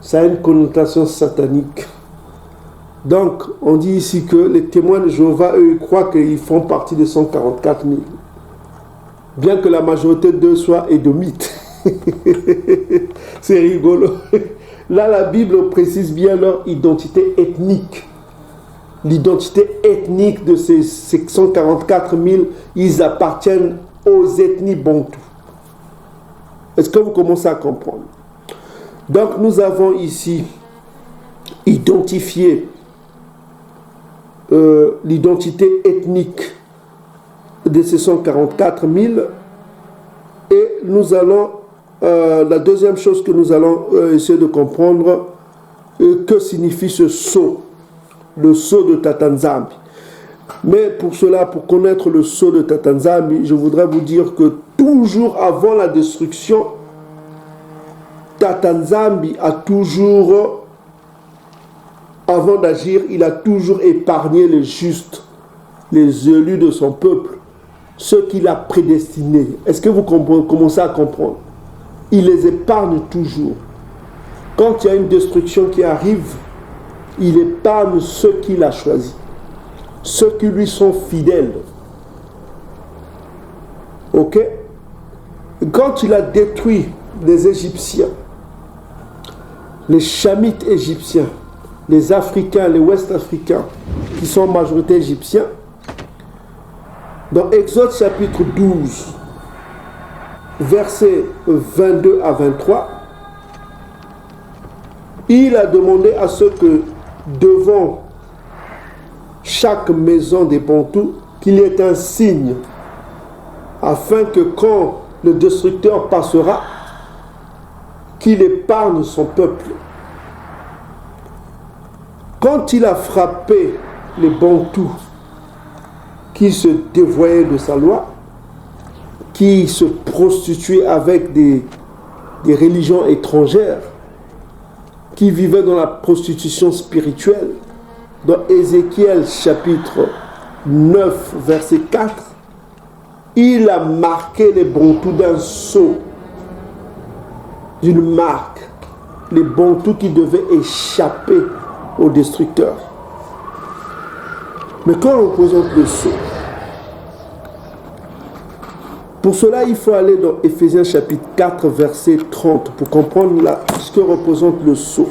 ça a une connotation satanique. Donc, on dit ici que les témoins de Jéhovah, eux, ils croient qu'ils font partie des 144 000. Bien que la majorité d'eux soient édomites. C'est rigolo. Là, la Bible précise bien leur identité ethnique. L'identité ethnique de ces 144 000, ils appartiennent aux ethnies bantoues. Est-ce que vous commencez à comprendre? Donc, nous avons ici identifié l'identité ethnique de ces 144 000 et nous allons, la deuxième chose que nous allons essayer de comprendre, que signifie ce sceau, le sceau de Tatanzambi. Mais pour cela, pour connaître le sceau de Tatanzambi, je voudrais vous dire que toujours avant la destruction, Tatanzambi a toujours, avant d'agir, il a toujours épargné les justes, les élus de son peuple, ceux qu'il a prédestinés. Est-ce que vous commencez à comprendre? Il les épargne toujours. Quand il y a une destruction qui arrive, il épargne ceux qu'il a choisis, ceux qui lui sont fidèles. Ok? Quand il a détruit les Égyptiens, les Chamites égyptiens, les Africains, les Ouest-Africains, qui sont en majorité égyptiens, dans Exode chapitre 12, versets 22 à 23, il a demandé à ceux que devant chaque maison des Bantous, qu'il y ait un signe, afin que quand le destructeur passera, qu'il épargne son peuple. Quand il a frappé les Bantous qui se dévoyaient de sa loi, qui se prostituaient avec des religions étrangères, qui vivaient dans la prostitution spirituelle, dans Ézéchiel chapitre 9, verset 4, il a marqué les Bantous d'un sceau, d'une marque, les Bantous qui devaient échapper au destructeur. Mais quand on représente le sceau, pour cela il faut aller dans Éphésiens chapitre 4 verset 30 pour comprendre ce que représente le sceau.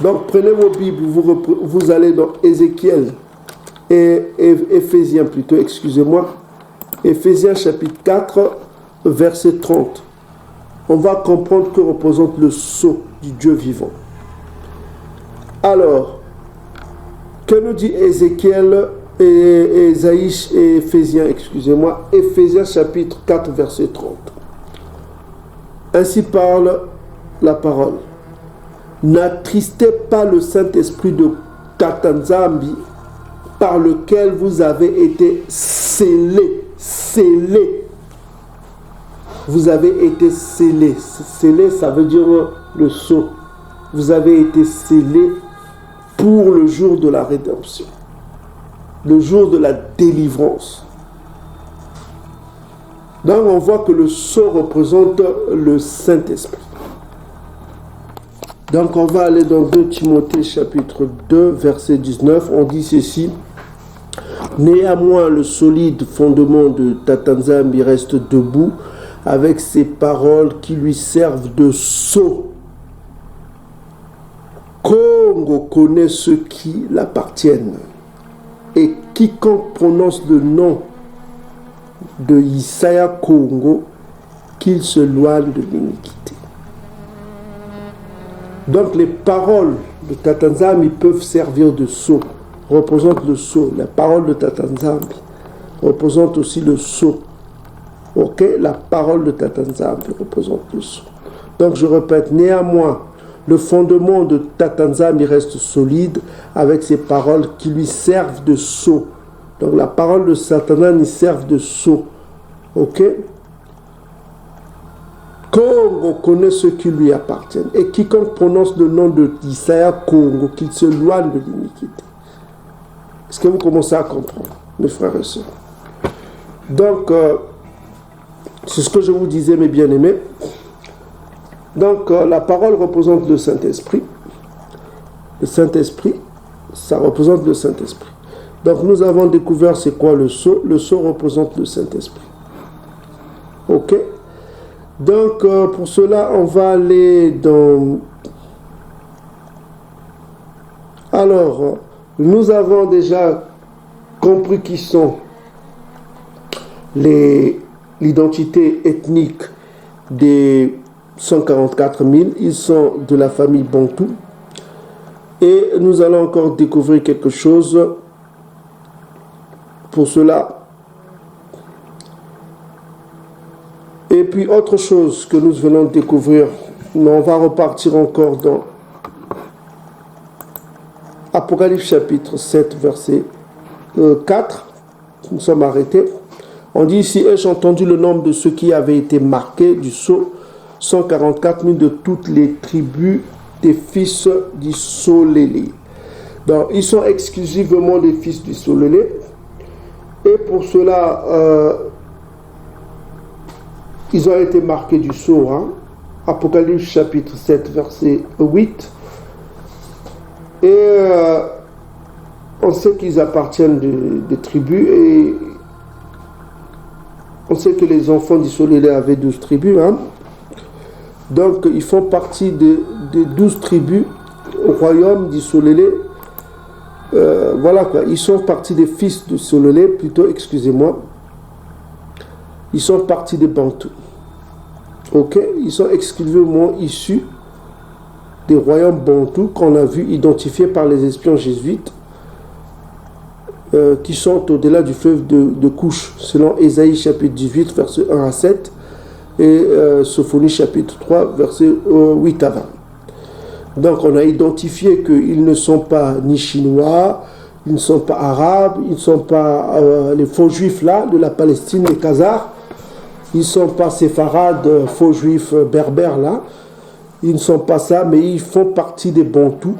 Donc prenez vos Bibles, vous allez dans Ézéchiel et Éphésiens plutôt, excusez-moi, Éphésiens chapitre 4 verset 30. On va comprendre que représente le sceau du Dieu vivant. Alors, que nous dit Ézéchiel et Ésaïe et Éphésiens, excusez-moi, Éphésiens chapitre 4 verset 30. Ainsi parle la parole. N'attristez pas le Saint-Esprit de Tatanzambi par lequel vous avez été scellés. Scellés. Vous avez été scellés. Scellés, ça veut dire le sceau. Vous avez été scellés pour le jour de la rédemption, le jour de la délivrance. Donc on voit que le sceau représente le Saint-Esprit. Donc on va aller dans 2 Timothée chapitre 2 verset 19. On dit ceci: néanmoins le solide fondement de Tatanzambi reste debout avec ses paroles qui lui servent de sceau. Congo connaît ceux qui l'appartiennent, et quiconque prononce le nom de Isaiah Congo, qu'il se loigne de l'iniquité. Donc les paroles de Tatanzambi peuvent servir de sceau, représentent le sceau. La parole de Tatanzambi représente aussi le sceau. Ok, la parole de Tatanzambi représente le sceau. Donc je répète, néanmoins, le fondement de Tatanzambi reste solide avec ses paroles qui lui servent de sceau. Donc la parole de Satanas servent de sceau. Ok? Congo connaît ceux qui lui appartiennent. Et quiconque prononce le nom de Isaiah Congo, qu'il se loigne de l'iniquité. Est-ce que vous commencez à comprendre, mes frères et sœurs? Donc, c'est ce que je vous disais, mes bien-aimés. Donc, la parole représente le Saint-Esprit. Le Saint-Esprit, ça représente le Saint-Esprit. Donc, nous avons découvert c'est quoi le sceau. Le sceau représente le Saint-Esprit. Ok. Donc, pour cela, on va aller dans... Alors, nous avons déjà compris qui sont l'identité ethnique des 144 000. Ils sont de la famille Bantou. Et nous allons encore découvrir quelque chose. Pour cela... Et puis autre chose que nous venons de découvrir, mais on va repartir encore dans Apocalypse chapitre 7, verset 4. Nous sommes arrêtés. On dit ici, ai-je entendu le nombre de ceux qui avaient été marqués du sceau, 144 000 de toutes les tribus des fils d'Isolélé. Donc, ils sont exclusivement des fils d'Isolélé. Et pour cela... ils ont été marqués du sceau. Apocalypse chapitre 7, verset 8. Et on sait qu'ils appartiennent des tribus. Et on sait que les enfants d'Isolélé avaient 12 tribus. Donc, ils font partie des 12 tribus au royaume d'Isolélé. Voilà quoi. Ils sont partis des fils d'Isolélé, plutôt, excusez-moi. Ils sont partis des Bantous. Ok, ils sont exclusivement issus des royaumes Bantous qu'on a vu identifiés par les espions jésuites qui sont au-delà du fleuve de Couche, selon Ésaïe chapitre 18, verset 1 à 7 et Sophonie chapitre 3, verset 8 à 20. Donc on a identifié qu'ils ne sont pas ni chinois, ils ne sont pas arabes, ils ne sont pas les faux juifs là de la Palestine, les Khazars. Ils ne sont pas séfarades, faux juifs berbères là. Ils ne sont pas ça, mais ils font partie des Bantous,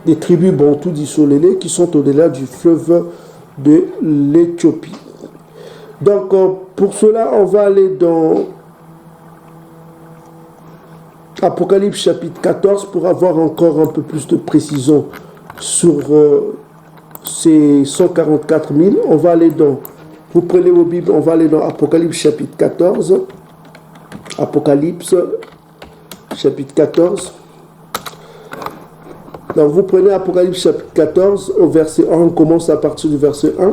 des tribus Bantous d'Isolélé qui sont au-delà du fleuve de l'Éthiopie. Donc pour cela, on va aller dans Apocalypse chapitre 14 pour avoir encore un peu plus de précision sur ces 144 000. On va aller dans... Vous prenez vos Bibles, on va aller dans Apocalypse chapitre 14. Apocalypse chapitre 14. Donc vous prenez Apocalypse chapitre 14 au verset 1, on commence à partir du verset 1.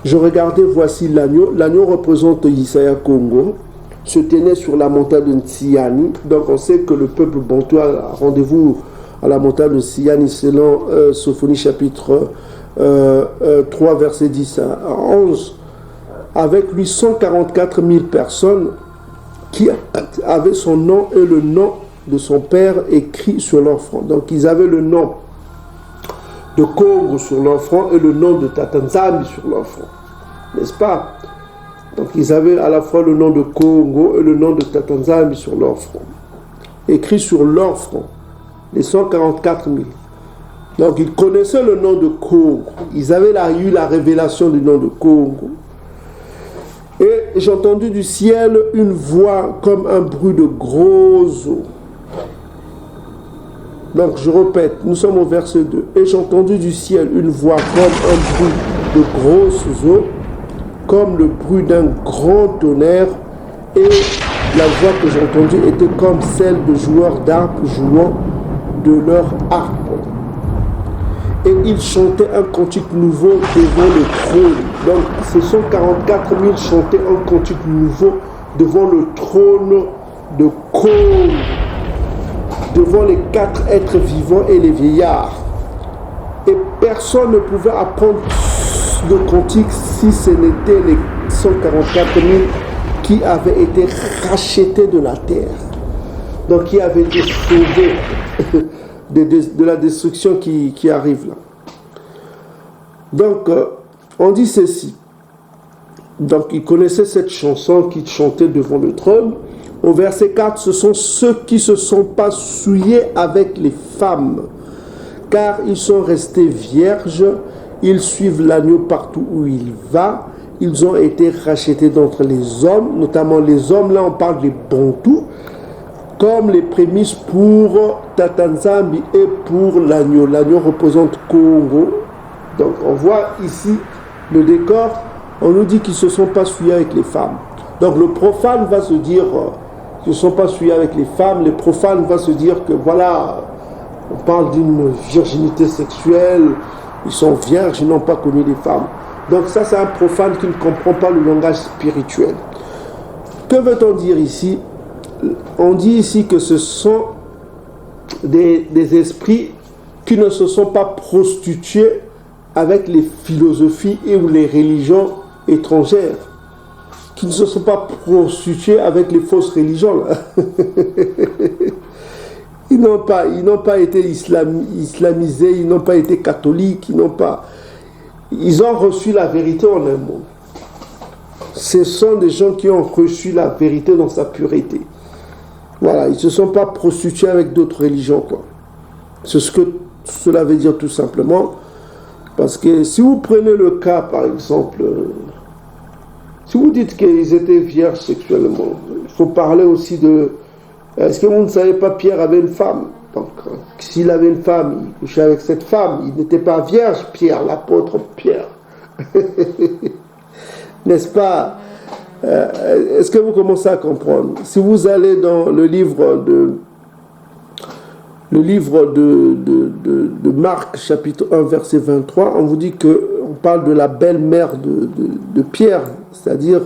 Je regardais, voici l'agneau. L'agneau représente Yesaya Congo, se tenait sur la montagne de Tsiani. Donc on sait que le peuple bantou a rendez-vous à la montagne de Tsiani selon Sophonie chapitre 3 verset 10 à 11. Avec lui 144 000 personnes qui avaient son nom et le nom de son père écrit sur leur front. Donc ils avaient le nom de Congo sur leur front et le nom de Tatanzambi sur leur front. N'est-ce pas? Donc ils avaient à la fois le nom de Congo et le nom de Tatanzambi sur leur front. Écrit sur leur front. Les 144 000. Donc ils connaissaient le nom de Congo. Ils avaient eu la révélation du nom de Congo. Et j'ai entendu du ciel une voix comme un bruit de gros eaux. Donc je répète, nous sommes au verset 2. Et j'ai entendu du ciel une voix comme un bruit de grosses eaux, comme le bruit d'un grand tonnerre. Et la voix que j'ai entendue était comme celle de joueurs d'harpe jouant de leur harpe. Et ils chantaient un cantique nouveau devant le trône. Donc, ce sont 44 000 chantaient un cantique nouveau devant le trône de Congo, devant les 4 êtres vivants et les vieillards. Et personne ne pouvait apprendre le cantique si ce n'était les 144 000 qui avaient été rachetés de la terre. Donc, qui avaient été sauvés de la destruction qui arrive là. Donc, on dit ceci. Donc, ils connaissaient cette chanson qu'ils chantaient devant le trône. Au verset 4, ce sont ceux qui ne se sont pas souillés avec les femmes, car ils sont restés vierges, ils suivent l'agneau partout où il va, ils ont été rachetés d'entre les hommes, notamment les hommes, là on parle des Bantous, comme les prémices pour Tatanzambi et pour l'agneau. L'agneau représente Congo. Donc on voit ici le décor, on nous dit qu'ils ne se sont pas souillés avec les femmes. Donc le profane va se dire qu'ils ne sont pas souillés avec les femmes, le profane va se dire que voilà, on parle d'une virginité sexuelle, ils sont vierges, ils n'ont pas connu les femmes. Donc ça, c'est un profane qui ne comprend pas le langage spirituel. Que veut-on dire ici? On dit ici que ce sont des esprits qui ne se sont pas prostitués avec les philosophies et ou les religions étrangères, qui ne se sont pas prostitués avec les fausses religions. Là. Ils n'ont pas été islamisés, ils n'ont pas été catholiques, ils ont reçu la vérité en un mot. Ce sont des gens qui ont reçu la vérité dans sa pureté. Voilà, ils ne se sont pas prostitués avec d'autres religions, quoi. C'est ce que cela veut dire tout simplement. Parce que si vous prenez le cas, par exemple, si vous dites qu'ils étaient vierges sexuellement, il faut parler aussi de... Est-ce que vous ne savez pas, Pierre avait une femme? Donc, s'il avait une femme, il couchait avec cette femme. Il n'était pas vierge, Pierre, l'apôtre Pierre. N'est-ce pas? Est-ce que vous commencez à comprendre? Si vous allez dans le livre de Marc, chapitre 1, verset 23, on vous dit qu'on parle de la belle-mère de Pierre, c'est-à-dire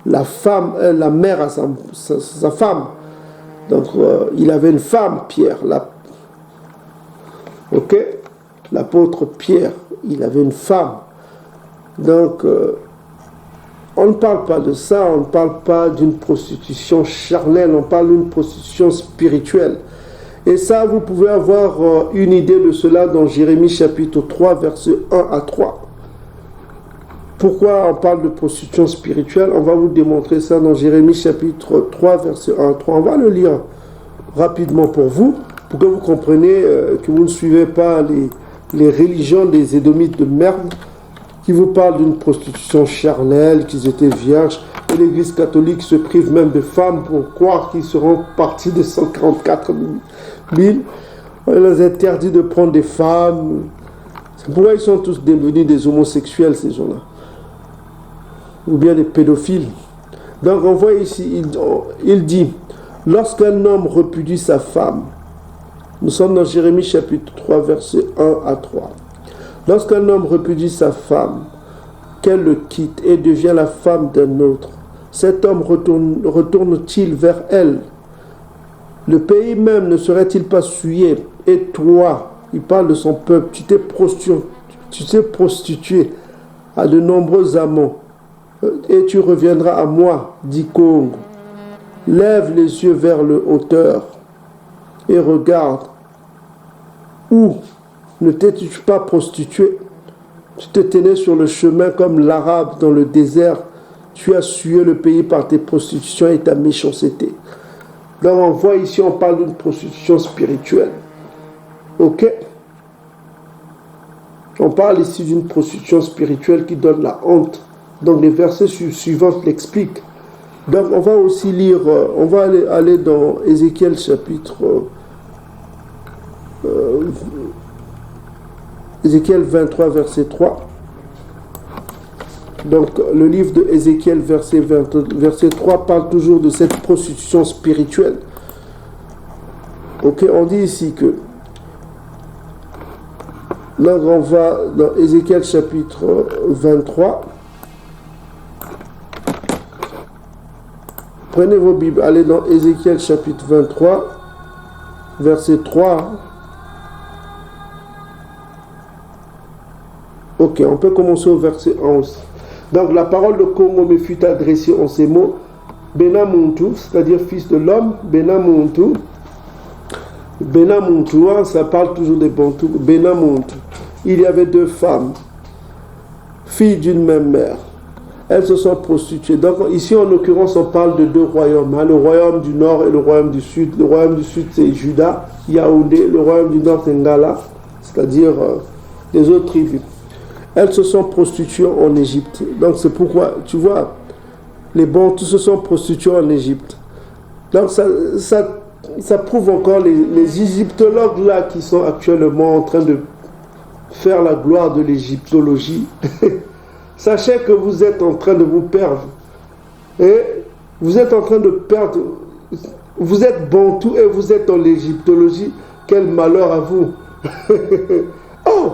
la femme, la mère à sa femme. Donc, il avait une femme, Pierre. L'apôtre Pierre, il avait une femme. Donc, on ne parle pas de ça, on ne parle pas d'une prostitution charnelle, on parle d'une prostitution spirituelle. Et ça, vous pouvez avoir une idée de cela dans Jérémie chapitre 3, versets 1 à 3. Pourquoi on parle de prostitution spirituelle? On va vous démontrer ça dans Jérémie chapitre 3, verset 1 à 3. On va le lire rapidement pour que vous compreniez que vous ne suivez pas les religions des Édomites de merde qui vous parlent d'une prostitution charnelle, qu'ils étaient vierges. Et l'Église catholique se prive même de femmes pour croire qu'ils seront partis des 144 000. On les interdit de prendre des femmes. C'est pourquoi ils sont tous devenus des homosexuels, ces gens-là. Ou bien des pédophiles. Donc on voit ici, il dit, lorsqu'un homme repudie sa femme, nous sommes dans Jérémie chapitre 3, versets 1 à 3. Lorsqu'un homme repudie sa femme, qu'elle le quitte et devient la femme d'un autre, cet homme retourne-t-il vers elle? Le pays même ne serait-il pas souillé? Et toi, il parle de son peuple, tu t'es prostitué à de nombreux amants, et tu reviendras à moi, dit Congo. Lève les yeux vers le hauteur et regarde. Où ne t'es-tu pas prostitué? Tu te tenais sur le chemin comme l'Arabe dans le désert. Tu as sué le pays par tes prostitutions et ta méchanceté. Donc on voit ici, on parle d'une prostitution spirituelle. Ok? On parle ici d'une prostitution spirituelle qui donne la honte. Donc les versets suivants l'expliquent. Donc on va aussi lire, on va aller dans Ézéchiel chapitre... Ézéchiel 23, verset 3. Donc, le livre de Ézéchiel, verset 3, parle toujours de cette prostitution spirituelle. Ok, on dit ici que... Là, on va dans Ézéchiel, chapitre 23. Prenez vos Bibles, allez dans Ézéchiel, chapitre 23, verset 3. Ok, on peut commencer au verset 11. Donc la parole de Congo me fut adressée en ces mots. Benamuntu, c'est-à-dire fils de l'homme, Benamuntu. Benamuntu, ça parle toujours des Bantous. Benamuntu. Il y avait deux femmes, filles d'une même mère. Elles se sont prostituées. Donc ici en l'occurrence on parle de deux royaumes. Le royaume du nord et le royaume du sud. Le royaume du sud c'est Juda, Yaoundé. Le royaume du nord c'est Ngala, c'est-à-dire les autres tribus. Elles se sont prostituées en Égypte. Donc c'est pourquoi, tu vois, les Bantous se sont prostitués en Égypte. Donc ça prouve encore les égyptologues là qui sont actuellement en train de faire la gloire de l'égyptologie. Sachez que vous êtes en train de vous perdre. Et Vous êtes en train de perdre. Vous êtes bantou et vous êtes en égyptologie. Quel malheur à vous. Oh,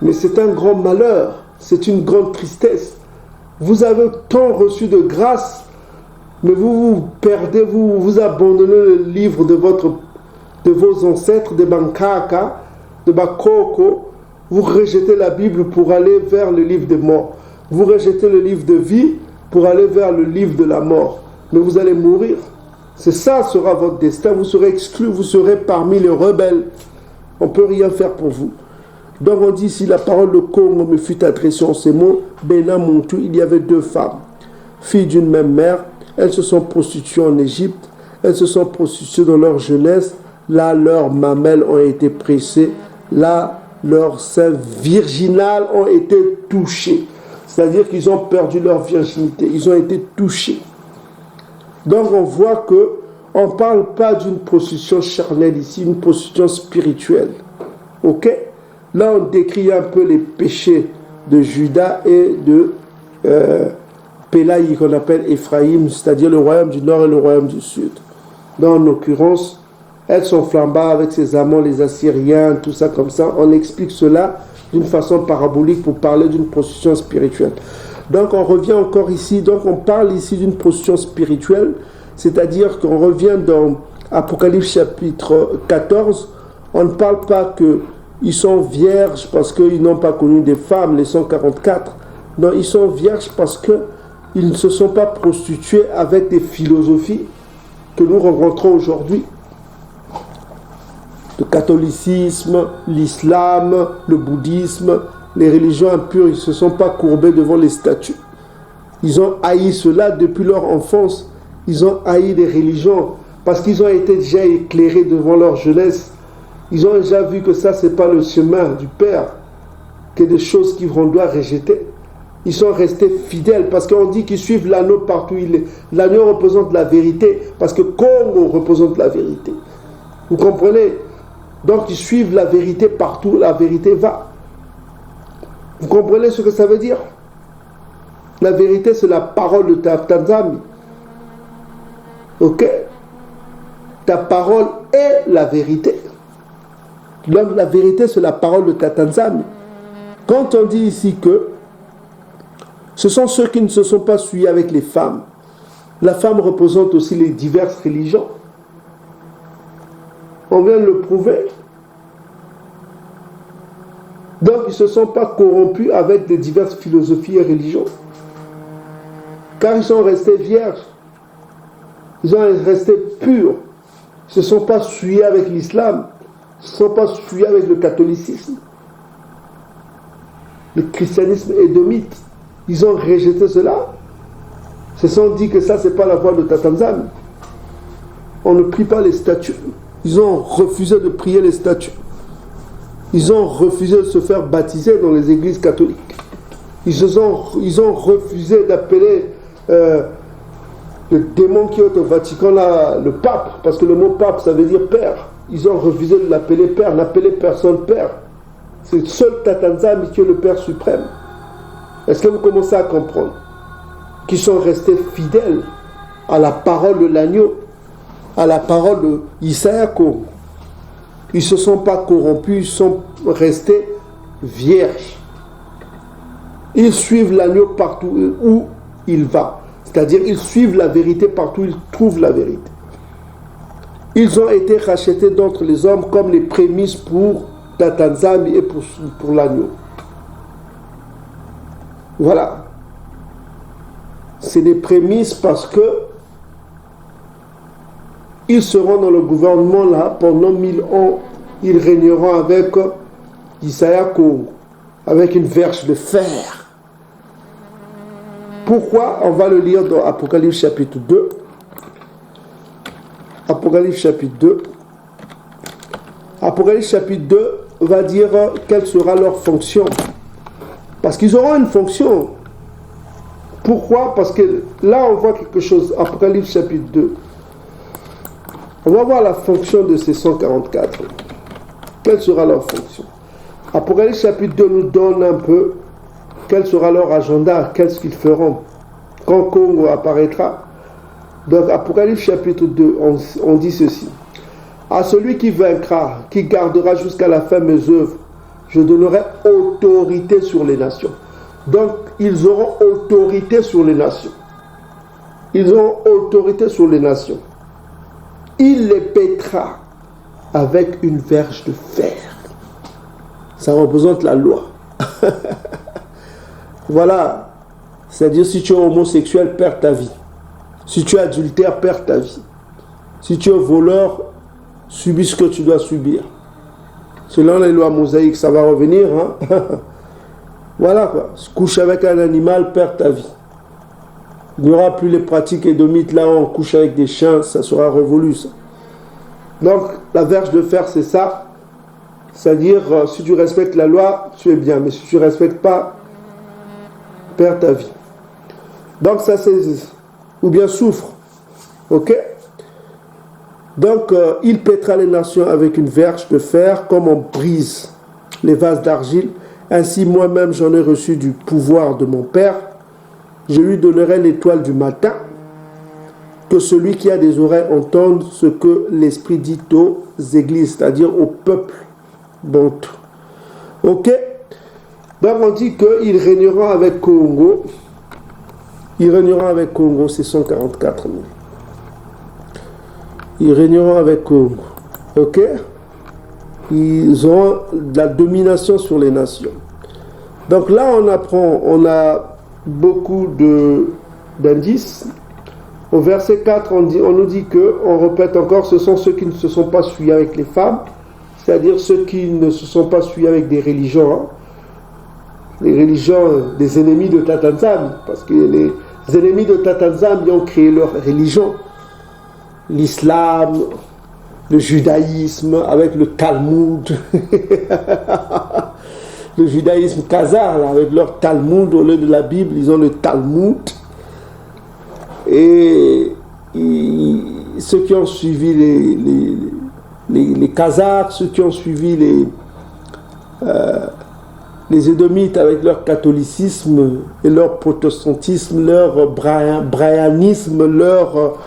mais c'est un grand malheur. C'est une grande tristesse. Vous avez tant reçu de grâce, mais vous perdez, vous abandonnez le livre de vos ancêtres, de Bankaka, de Bakoko. Vous rejetez la Bible pour aller vers le livre des morts. Vous rejetez le livre de vie pour aller vers le livre de la mort. Mais vous allez mourir. C'est ça sera votre destin. Vous serez exclu, vous serez parmi les rebelles. On ne peut rien faire pour vous. Donc on dit ici, la parole de Congo me fut adressée en ces mots. Bena Montou, il y avait 2 femmes, filles d'une même mère. Elles se sont prostituées en Égypte. Elles se sont prostituées dans leur jeunesse. Là, leurs mamelles ont été pressées. Là, leurs seins virginales ont été touchés. C'est-à-dire qu'ils ont perdu leur virginité. Ils ont été touchés. Donc on voit que on ne parle pas d'une prostitution charnelle ici, une prostitution spirituelle. Ok? Là, on décrit un peu les péchés de Juda et de Pélaï, qu'on appelle Éphraïm, c'est-à-dire le royaume du nord et le royaume du sud. Dans l'occurrence, elles sont flambées avec ses amants, les Assyriens, tout ça comme ça. On explique cela d'une façon parabolique pour parler d'une prostitution spirituelle. Donc on revient encore ici, donc on parle ici d'une prostitution spirituelle, c'est-à-dire qu'on revient dans Apocalypse chapitre 14, on ne parle pas qu'ils sont vierges parce qu'ils n'ont pas connu des femmes, les 144. Non, ils sont vierges parce qu'ils ne se sont pas prostitués avec des philosophies que nous rencontrons aujourd'hui. Le catholicisme, l'islam, le bouddhisme, les religions impures, ils ne se sont pas courbés devant les statues. Ils ont haï cela depuis leur enfance. Ils ont haï les religions parce qu'ils ont été déjà éclairés devant leur jeunesse. Ils ont déjà vu que ça, ce n'est pas le chemin du Père, que des choses qu'on doit rejeter. Ils sont restés fidèles parce qu'on dit qu'ils suivent l'anneau partout où il est. L'anneau représente la vérité parce que Congo représente la vérité. Vous comprenez? Donc ils suivent la vérité partout où la vérité va. Vous comprenez ce que ça veut dire? La vérité, c'est la parole de ta Tanzanie. Ok? Ta parole est la vérité. Donc la vérité, c'est la parole de ta Tanzanie. Quand on dit ici que ce sont ceux qui ne se sont pas suivis avec les femmes, la femme représente aussi les diverses religions. On vient de le prouver. Donc ils ne se sont pas corrompus avec des diverses philosophies et religions. Car ils sont restés vierges. Ils sont restés purs. Ils ne se sont pas suivis avec l'islam. Ils ne se sont pas suivis avec le catholicisme. Le christianisme édomite. Ils ont rejeté cela. Ils se sont dit que ça, ce n'est pas la voie de Tatanzan. On ne prie pas les statues. Ils ont refusé de prier les statues. Ils ont refusé de se faire baptiser dans les églises catholiques. Ils ont refusé d'appeler le démon qui est au Vatican là, le pape, parce que le mot pape, ça veut dire père. Ils ont refusé de l'appeler père, n'appeler personne père. C'est seul Tatanzan qui est le Père suprême. Est-ce que vous commencez à comprendre? Qu'ils sont restés fidèles à la parole de l'agneau, à la parole de Isaïako. Ils ne se sont pas corrompus, ils sont restés vierges. Ils suivent l'agneau partout où il va. C'est-à-dire, ils suivent la vérité partout où ils trouvent la vérité. Ils ont été rachetés d'entre les hommes comme les prémices pour la Tanzanie et pour l'agneau. Voilà. C'est des prémices parce que ils seront dans le gouvernement là pendant 1000 ans. Ils régneront avec Isaïako, avec une verge de fer. Pourquoi? On va le lire dans Apocalypse chapitre 2. Apocalypse chapitre 2. Apocalypse chapitre 2 va dire quelle sera leur fonction. Parce qu'ils auront une fonction. Pourquoi? Parce que là on voit quelque chose. Apocalypse chapitre 2. On va voir la fonction de ces 144. Quelle sera leur fonction? Apocalypse chapitre 2 nous donne un peu quel sera leur agenda, qu'est-ce qu'ils feront. Quand Congo apparaîtra, Donc, Apocalypse chapitre 2, on dit ceci. À celui qui vaincra, qui gardera jusqu'à la fin mes œuvres, je donnerai autorité sur les nations. Donc, ils auront autorité sur les nations. Ils auront autorité sur les nations. Il les pètera avec une verge de fer. Ça représente la loi. Voilà. C'est-à-dire, si tu es homosexuel, perds ta vie. Si tu es adultère, perds ta vie. Si tu es voleur, subis ce que tu dois subir. Selon les lois mosaïques, ça va revenir. Hein? Voilà quoi. Couche avec un animal, perds ta vie. Il n'y aura plus les pratiques édomites là où on couche avec des chiens, ça sera révolu ça. Donc la verge de fer c'est ça. C'est-à-dire si tu respectes la loi, tu es bien. Mais si tu ne respectes pas, perds ta vie. Donc ça c'est... Ou bien souffre. Ok? Donc il pètera les nations avec une verge de fer comme on brise les vases d'argile. Ainsi moi-même j'en ai reçu du pouvoir de mon Père. Je lui donnerai l'étoile du matin. Que celui qui a des oreilles entende ce que l'Esprit dit aux églises, c'est-à-dire au peuple bantou. Ok? Donc on dit qu'il régnera avec Congo. Ils régneront avec Congo, c'est 144 000. Ils régneront avec Congo. Ok? Ils auront de la domination sur les nations. Donc là, on apprend, on a beaucoup d'indices. Au verset 4, on nous dit que, on répète encore, ce sont ceux qui ne se sont pas suivis avec les femmes, c'est-à-dire ceux qui ne se sont pas suivis avec des religions, hein. Les religions des ennemis de Tatanzam, parce que les ennemis de Tatanzam, ils ont créé leur religion. L'islam, le judaïsme, avec le Talmud, le judaïsme khazar, là, avec leur Talmud, au lieu de la Bible, ils ont le Talmud. Et ceux qui ont suivi les Khazars, ceux qui ont suivi les Édomites avec leur catholicisme et leur protestantisme, leur braianisme, leur,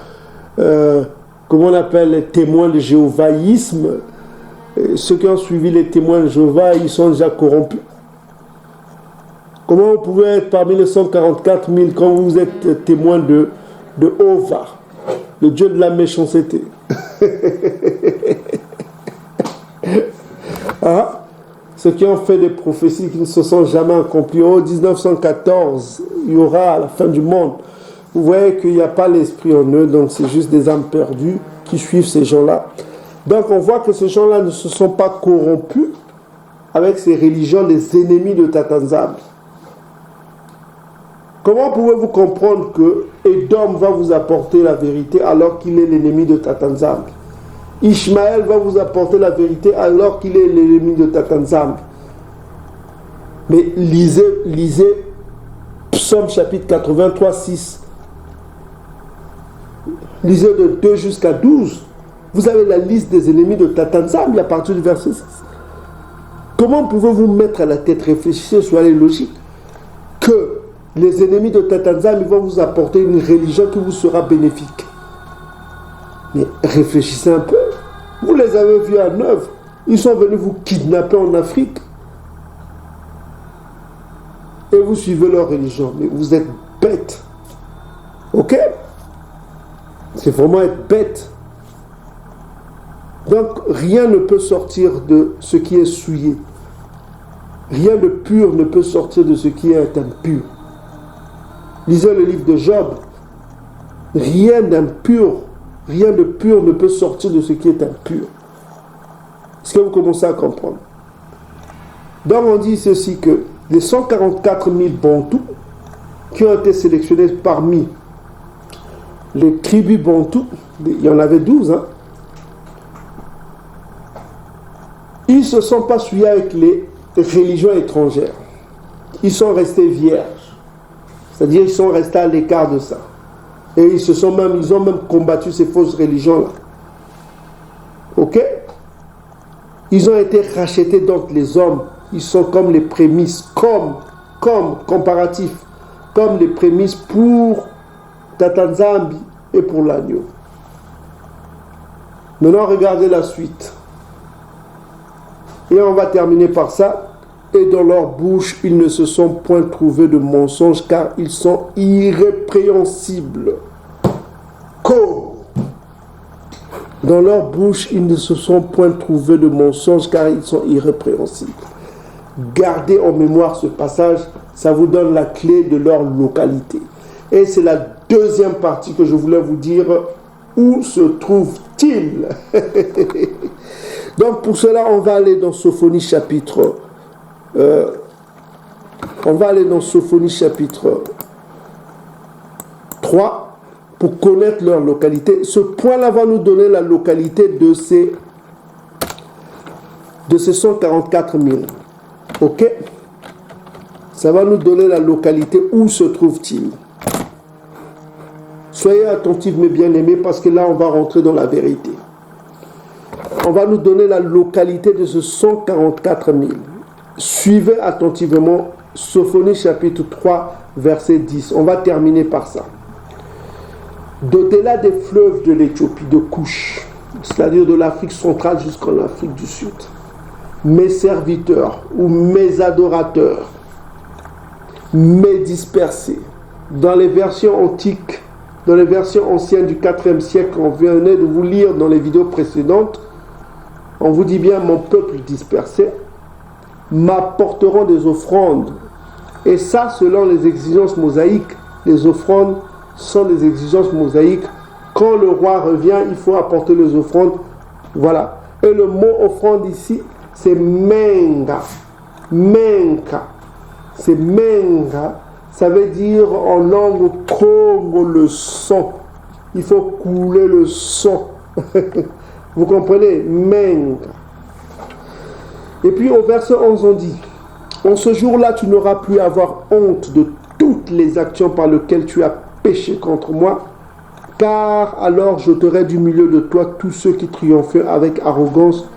comment on appelle, les témoins de jéhovaïsme, ceux qui ont suivi les témoins de Jéhovah, ils sont déjà corrompus. Comment vous pouvez être parmi les 144 000 quand vous êtes témoin de Ova, le dieu de la méchanceté? Hein? Ceux qui ont fait des prophéties qui ne se sont jamais accomplies. En 1914, il y aura à la fin du monde. Vous voyez qu'il n'y a pas l'esprit en eux, donc c'est juste des âmes perdues qui suivent ces gens-là. Donc on voit que ces gens-là ne se sont pas corrompus avec ces religions des ennemis de Tatanzam. Comment pouvez-vous comprendre que Édom va vous apporter la vérité alors qu'il est l'ennemi de Tatanzam? Ishmaël va vous apporter la vérité alors qu'il est l'ennemi de Tatanzam. Mais lisez Psaume chapitre 83, 6. Lisez de 2 jusqu'à 12. Vous avez la liste des ennemis de Tatanzam à partir du verset 6. Comment pouvez-vous mettre à la tête, réfléchissez, soyez logique, que les ennemis de Tatanzam ils vont vous apporter une religion qui vous sera bénéfique? Mais réfléchissez un peu. Vous les avez vus en œuvre. Ils sont venus vous kidnapper en Afrique. Et vous suivez leur religion. Mais vous êtes bêtes. Ok? C'est vraiment être bête. Donc, rien ne peut sortir de ce qui est souillé. Rien de pur ne peut sortir de ce qui est impur. Lisez le livre de Job. Rien d'impur, rien de pur ne peut sortir de ce qui est impur. Est-ce que vous commencez à comprendre? Donc on dit ceci que les 144 000 bantous qui ont été sélectionnés parmi les tribus bantous, il y en avait 12, hein, ils ne se sont pas suivis avec les religions étrangères. Ils sont restés vierges. C'est-à-dire ils sont restés à l'écart de ça. Et ils ont même combattu ces fausses religions-là. Ok? Ils ont été rachetés, donc les hommes, ils sont comme les prémices, comme comparatif, comme les prémices pour Tatanzambi et pour l'agneau. Maintenant, regardez la suite. Et on va terminer par ça. Et dans leur bouche, ils ne se sont point trouvés de mensonges, car ils sont irrépréhensibles. Dans leur bouche, ils ne se sont point trouvés de mensonges, car ils sont irrépréhensibles. Gardez en mémoire ce passage, ça vous donne la clé de leur localité. Et c'est la deuxième partie que je voulais vous dire. Où se trouve-t-il? Donc pour cela, on va aller dans Sophonie chapitre 3 pour connaître leur localité. Ce point-là va nous donner la localité de ces 144 000. Ok? Ça va nous donner la localité. Où se trouve-t-il? Soyez attentifs mes bien-aimés, parce que là on va rentrer dans la vérité. On va nous donner la localité de ce 144 000. Suivez attentivement Sophonie chapitre 3 verset 10. On va terminer par ça. D'au-delà des fleuves de l'Éthiopie, de Couche, c'est-à-dire de l'Afrique centrale jusqu'en Afrique du Sud, mes serviteurs ou mes adorateurs, mes dispersés, dans les versions antiques, dans les versions anciennes du 4e siècle, on venait de vous lire dans les vidéos précédentes, on vous dit bien, mon peuple dispersé, m'apporteront des offrandes. Et ça, selon les exigences mosaïques, les offrandes sont des exigences mosaïques. Quand le roi revient, il faut apporter les offrandes. Voilà. Et le mot offrande ici, c'est menga. Menka. C'est menga. Ça veut dire en langue Congo le sang. Il faut couler le sang. Vous comprenez? Menga. Et puis au verset 11 on dit: en ce jour-là, tu n'auras plus à avoir honte de toutes les actions par lesquelles tu as péché contre moi, car alors j'ôterai du milieu de toi tous ceux qui triomphaient avec arrogance,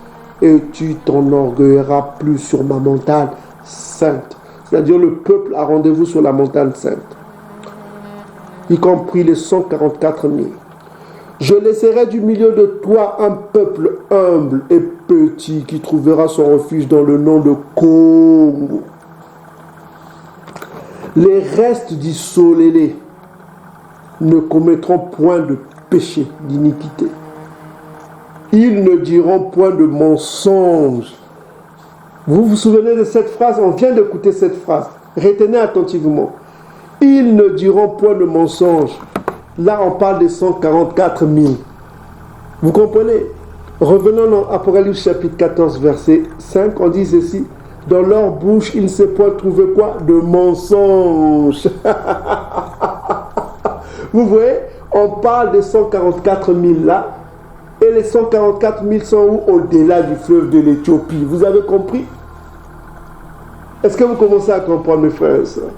et tu t'enorgueilleras plus sur ma montagne sainte. C'est-à-dire le peuple a rendez-vous sur la montagne sainte, y compris les 144 000. Je laisserai du milieu de toi un peuple humble et petit qui trouvera son refuge dans le nom de Congo. Les restes d'Isolélé ne commettront point de péché, d'iniquité. Ils ne diront point de mensonge. Vous vous souvenez de cette phrase? On vient d'écouter cette phrase. Retenez attentivement. Ils ne diront point de mensonge. Là, on parle des 144 000. Vous comprenez? Revenons dans Apocalypse chapitre 14, verset 5. On dit ceci: dans leur bouche, il ne s'est point trouvé quoi? De mensonge. Vous voyez? On parle des 144 000 là. Et les 144 000 sont où? Au-delà du fleuve de l'Éthiopie. Vous avez compris? Est-ce que vous commencez à comprendre, mes frères et sœurs?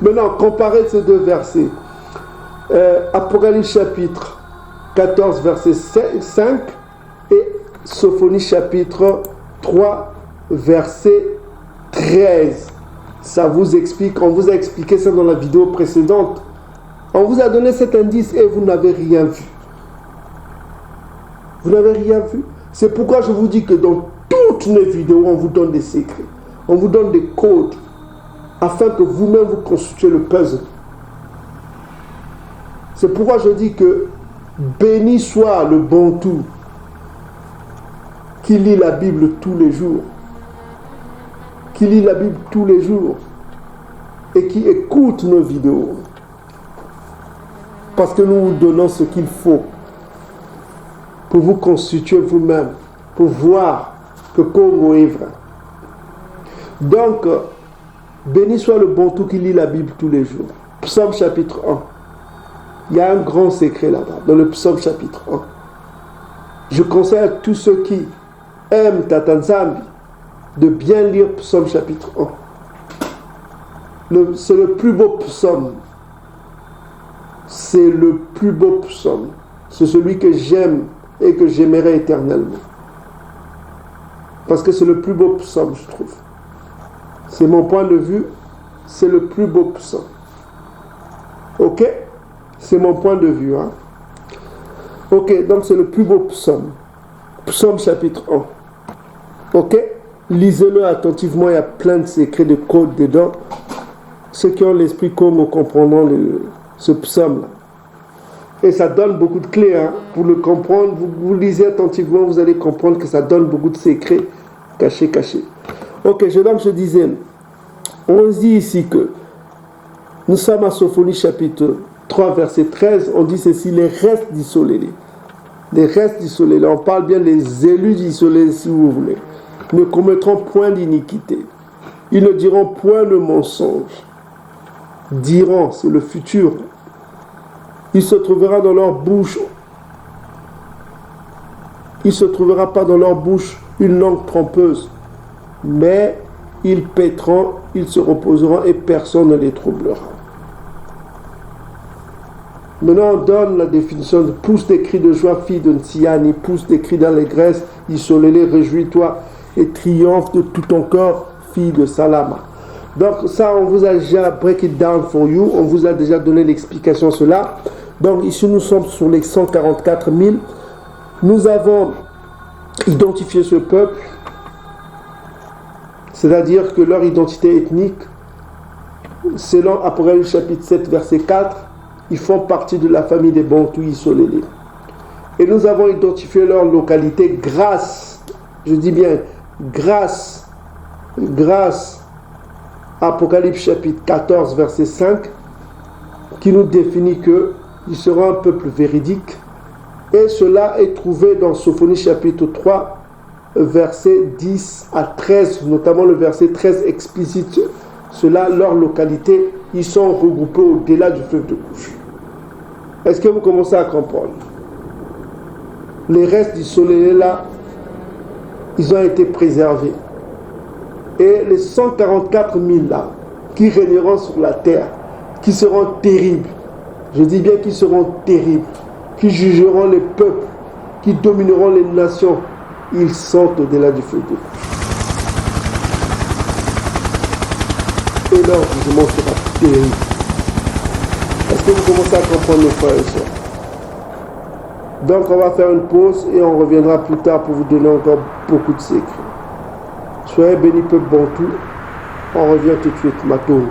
Maintenant, comparez ces deux versets. Apocalypse chapitre 14, verset 5 et Sophonie chapitre 3, verset 13. Ça vous explique, on vous a expliqué ça dans la vidéo précédente. On vous a donné cet indice et vous n'avez rien vu. Vous n'avez rien vu. C'est pourquoi je vous dis que dans toutes les vidéos, on vous donne des secrets. On vous donne des codes afin que vous-même vous constituiez le puzzle. C'est pourquoi je dis que béni soit le Bantou qui lit la Bible tous les jours, qui lit la Bible tous les jours et qui écoute nos vidéos. Parce que nous vous donnons ce qu'il faut pour vous constituer vous-même, pour voir que Congo est vrai. Donc, béni soit le Bantou qui lit la Bible tous les jours. Psaume chapitre 1. Il y a un grand secret là-bas, dans le psaume chapitre 1. Je conseille à tous ceux qui aiment Tata Nzambi de bien lire psaume chapitre 1. C'est le plus beau psaume. C'est le plus beau psaume. C'est celui que j'aime et que j'aimerai éternellement. Parce que c'est le plus beau psaume, je trouve. C'est mon point de vue, c'est le plus beau psaume. Ok? C'est mon point de vue. Hein. Ok, donc c'est le plus beau psaume. Psaume chapitre 1. Ok, lisez-le attentivement, il y a plein de secrets, de codes dedans. Ceux qui ont l'esprit comme comprendront ce psaume-là. Et ça donne beaucoup de clés. Hein. Pour le comprendre, vous lisez attentivement, vous allez comprendre que ça donne beaucoup de secrets cachés. Ok, donc je disais, on dit ici que nous sommes à Sophonie chapitre 3, verset 13, on dit ceci, les restes d'isolés. Les restes d'isolés, on parle bien des élus d'isolés si vous voulez, ne commettront point d'iniquité. Ils ne diront point de mensonge. Diront, c'est le futur. Il se trouvera dans leur bouche. Il se trouvera pas dans leur bouche une langue trompeuse, mais ils paîtront, ils se reposeront et personne ne les troublera. Maintenant, on donne la définition de pousse des cris de joie, fille de Tsiani, pousse des cris d'allégresse, isolez-les, réjouis-toi et triomphe de tout ton corps, fille de Salama. Donc ça, on vous a déjà break it down for you, on vous a déjà donné l'explication de cela. Donc ici, nous sommes sur les 144 000. Nous avons identifié ce peuple, c'est-à-dire que leur identité ethnique, selon Apocalypse chapitre 7, verset 4, ils font partie de la famille des Bantous isolés. Et nous avons identifié leur localité grâce, je dis bien grâce à Apocalypse chapitre 14, verset 5, qui nous définit qu'ils seront un peuple véridique. Et cela est trouvé dans Sophonie chapitre 3, verset 10 à 13, notamment le verset 13 explicite cela, leur localité, ils sont regroupés au-delà du fleuve de Couche. Est-ce que vous commencez à comprendre? Les restes du soleil là, ils ont été préservés. Et les 144 000 là, qui régneront sur la terre, qui seront terribles, je dis bien qu'ils seront terribles, qui jugeront les peuples, qui domineront les nations, ils sont au-delà du feu de Couche. Et leur jugement sera terrible. Est-ce que vous commencez à comprendre mes frères et sœurs? Donc on va faire une pause et on reviendra plus tard pour vous donner encore beaucoup de secrets. Soyez bénis peuple Bantou. On revient tout de suite. Matou.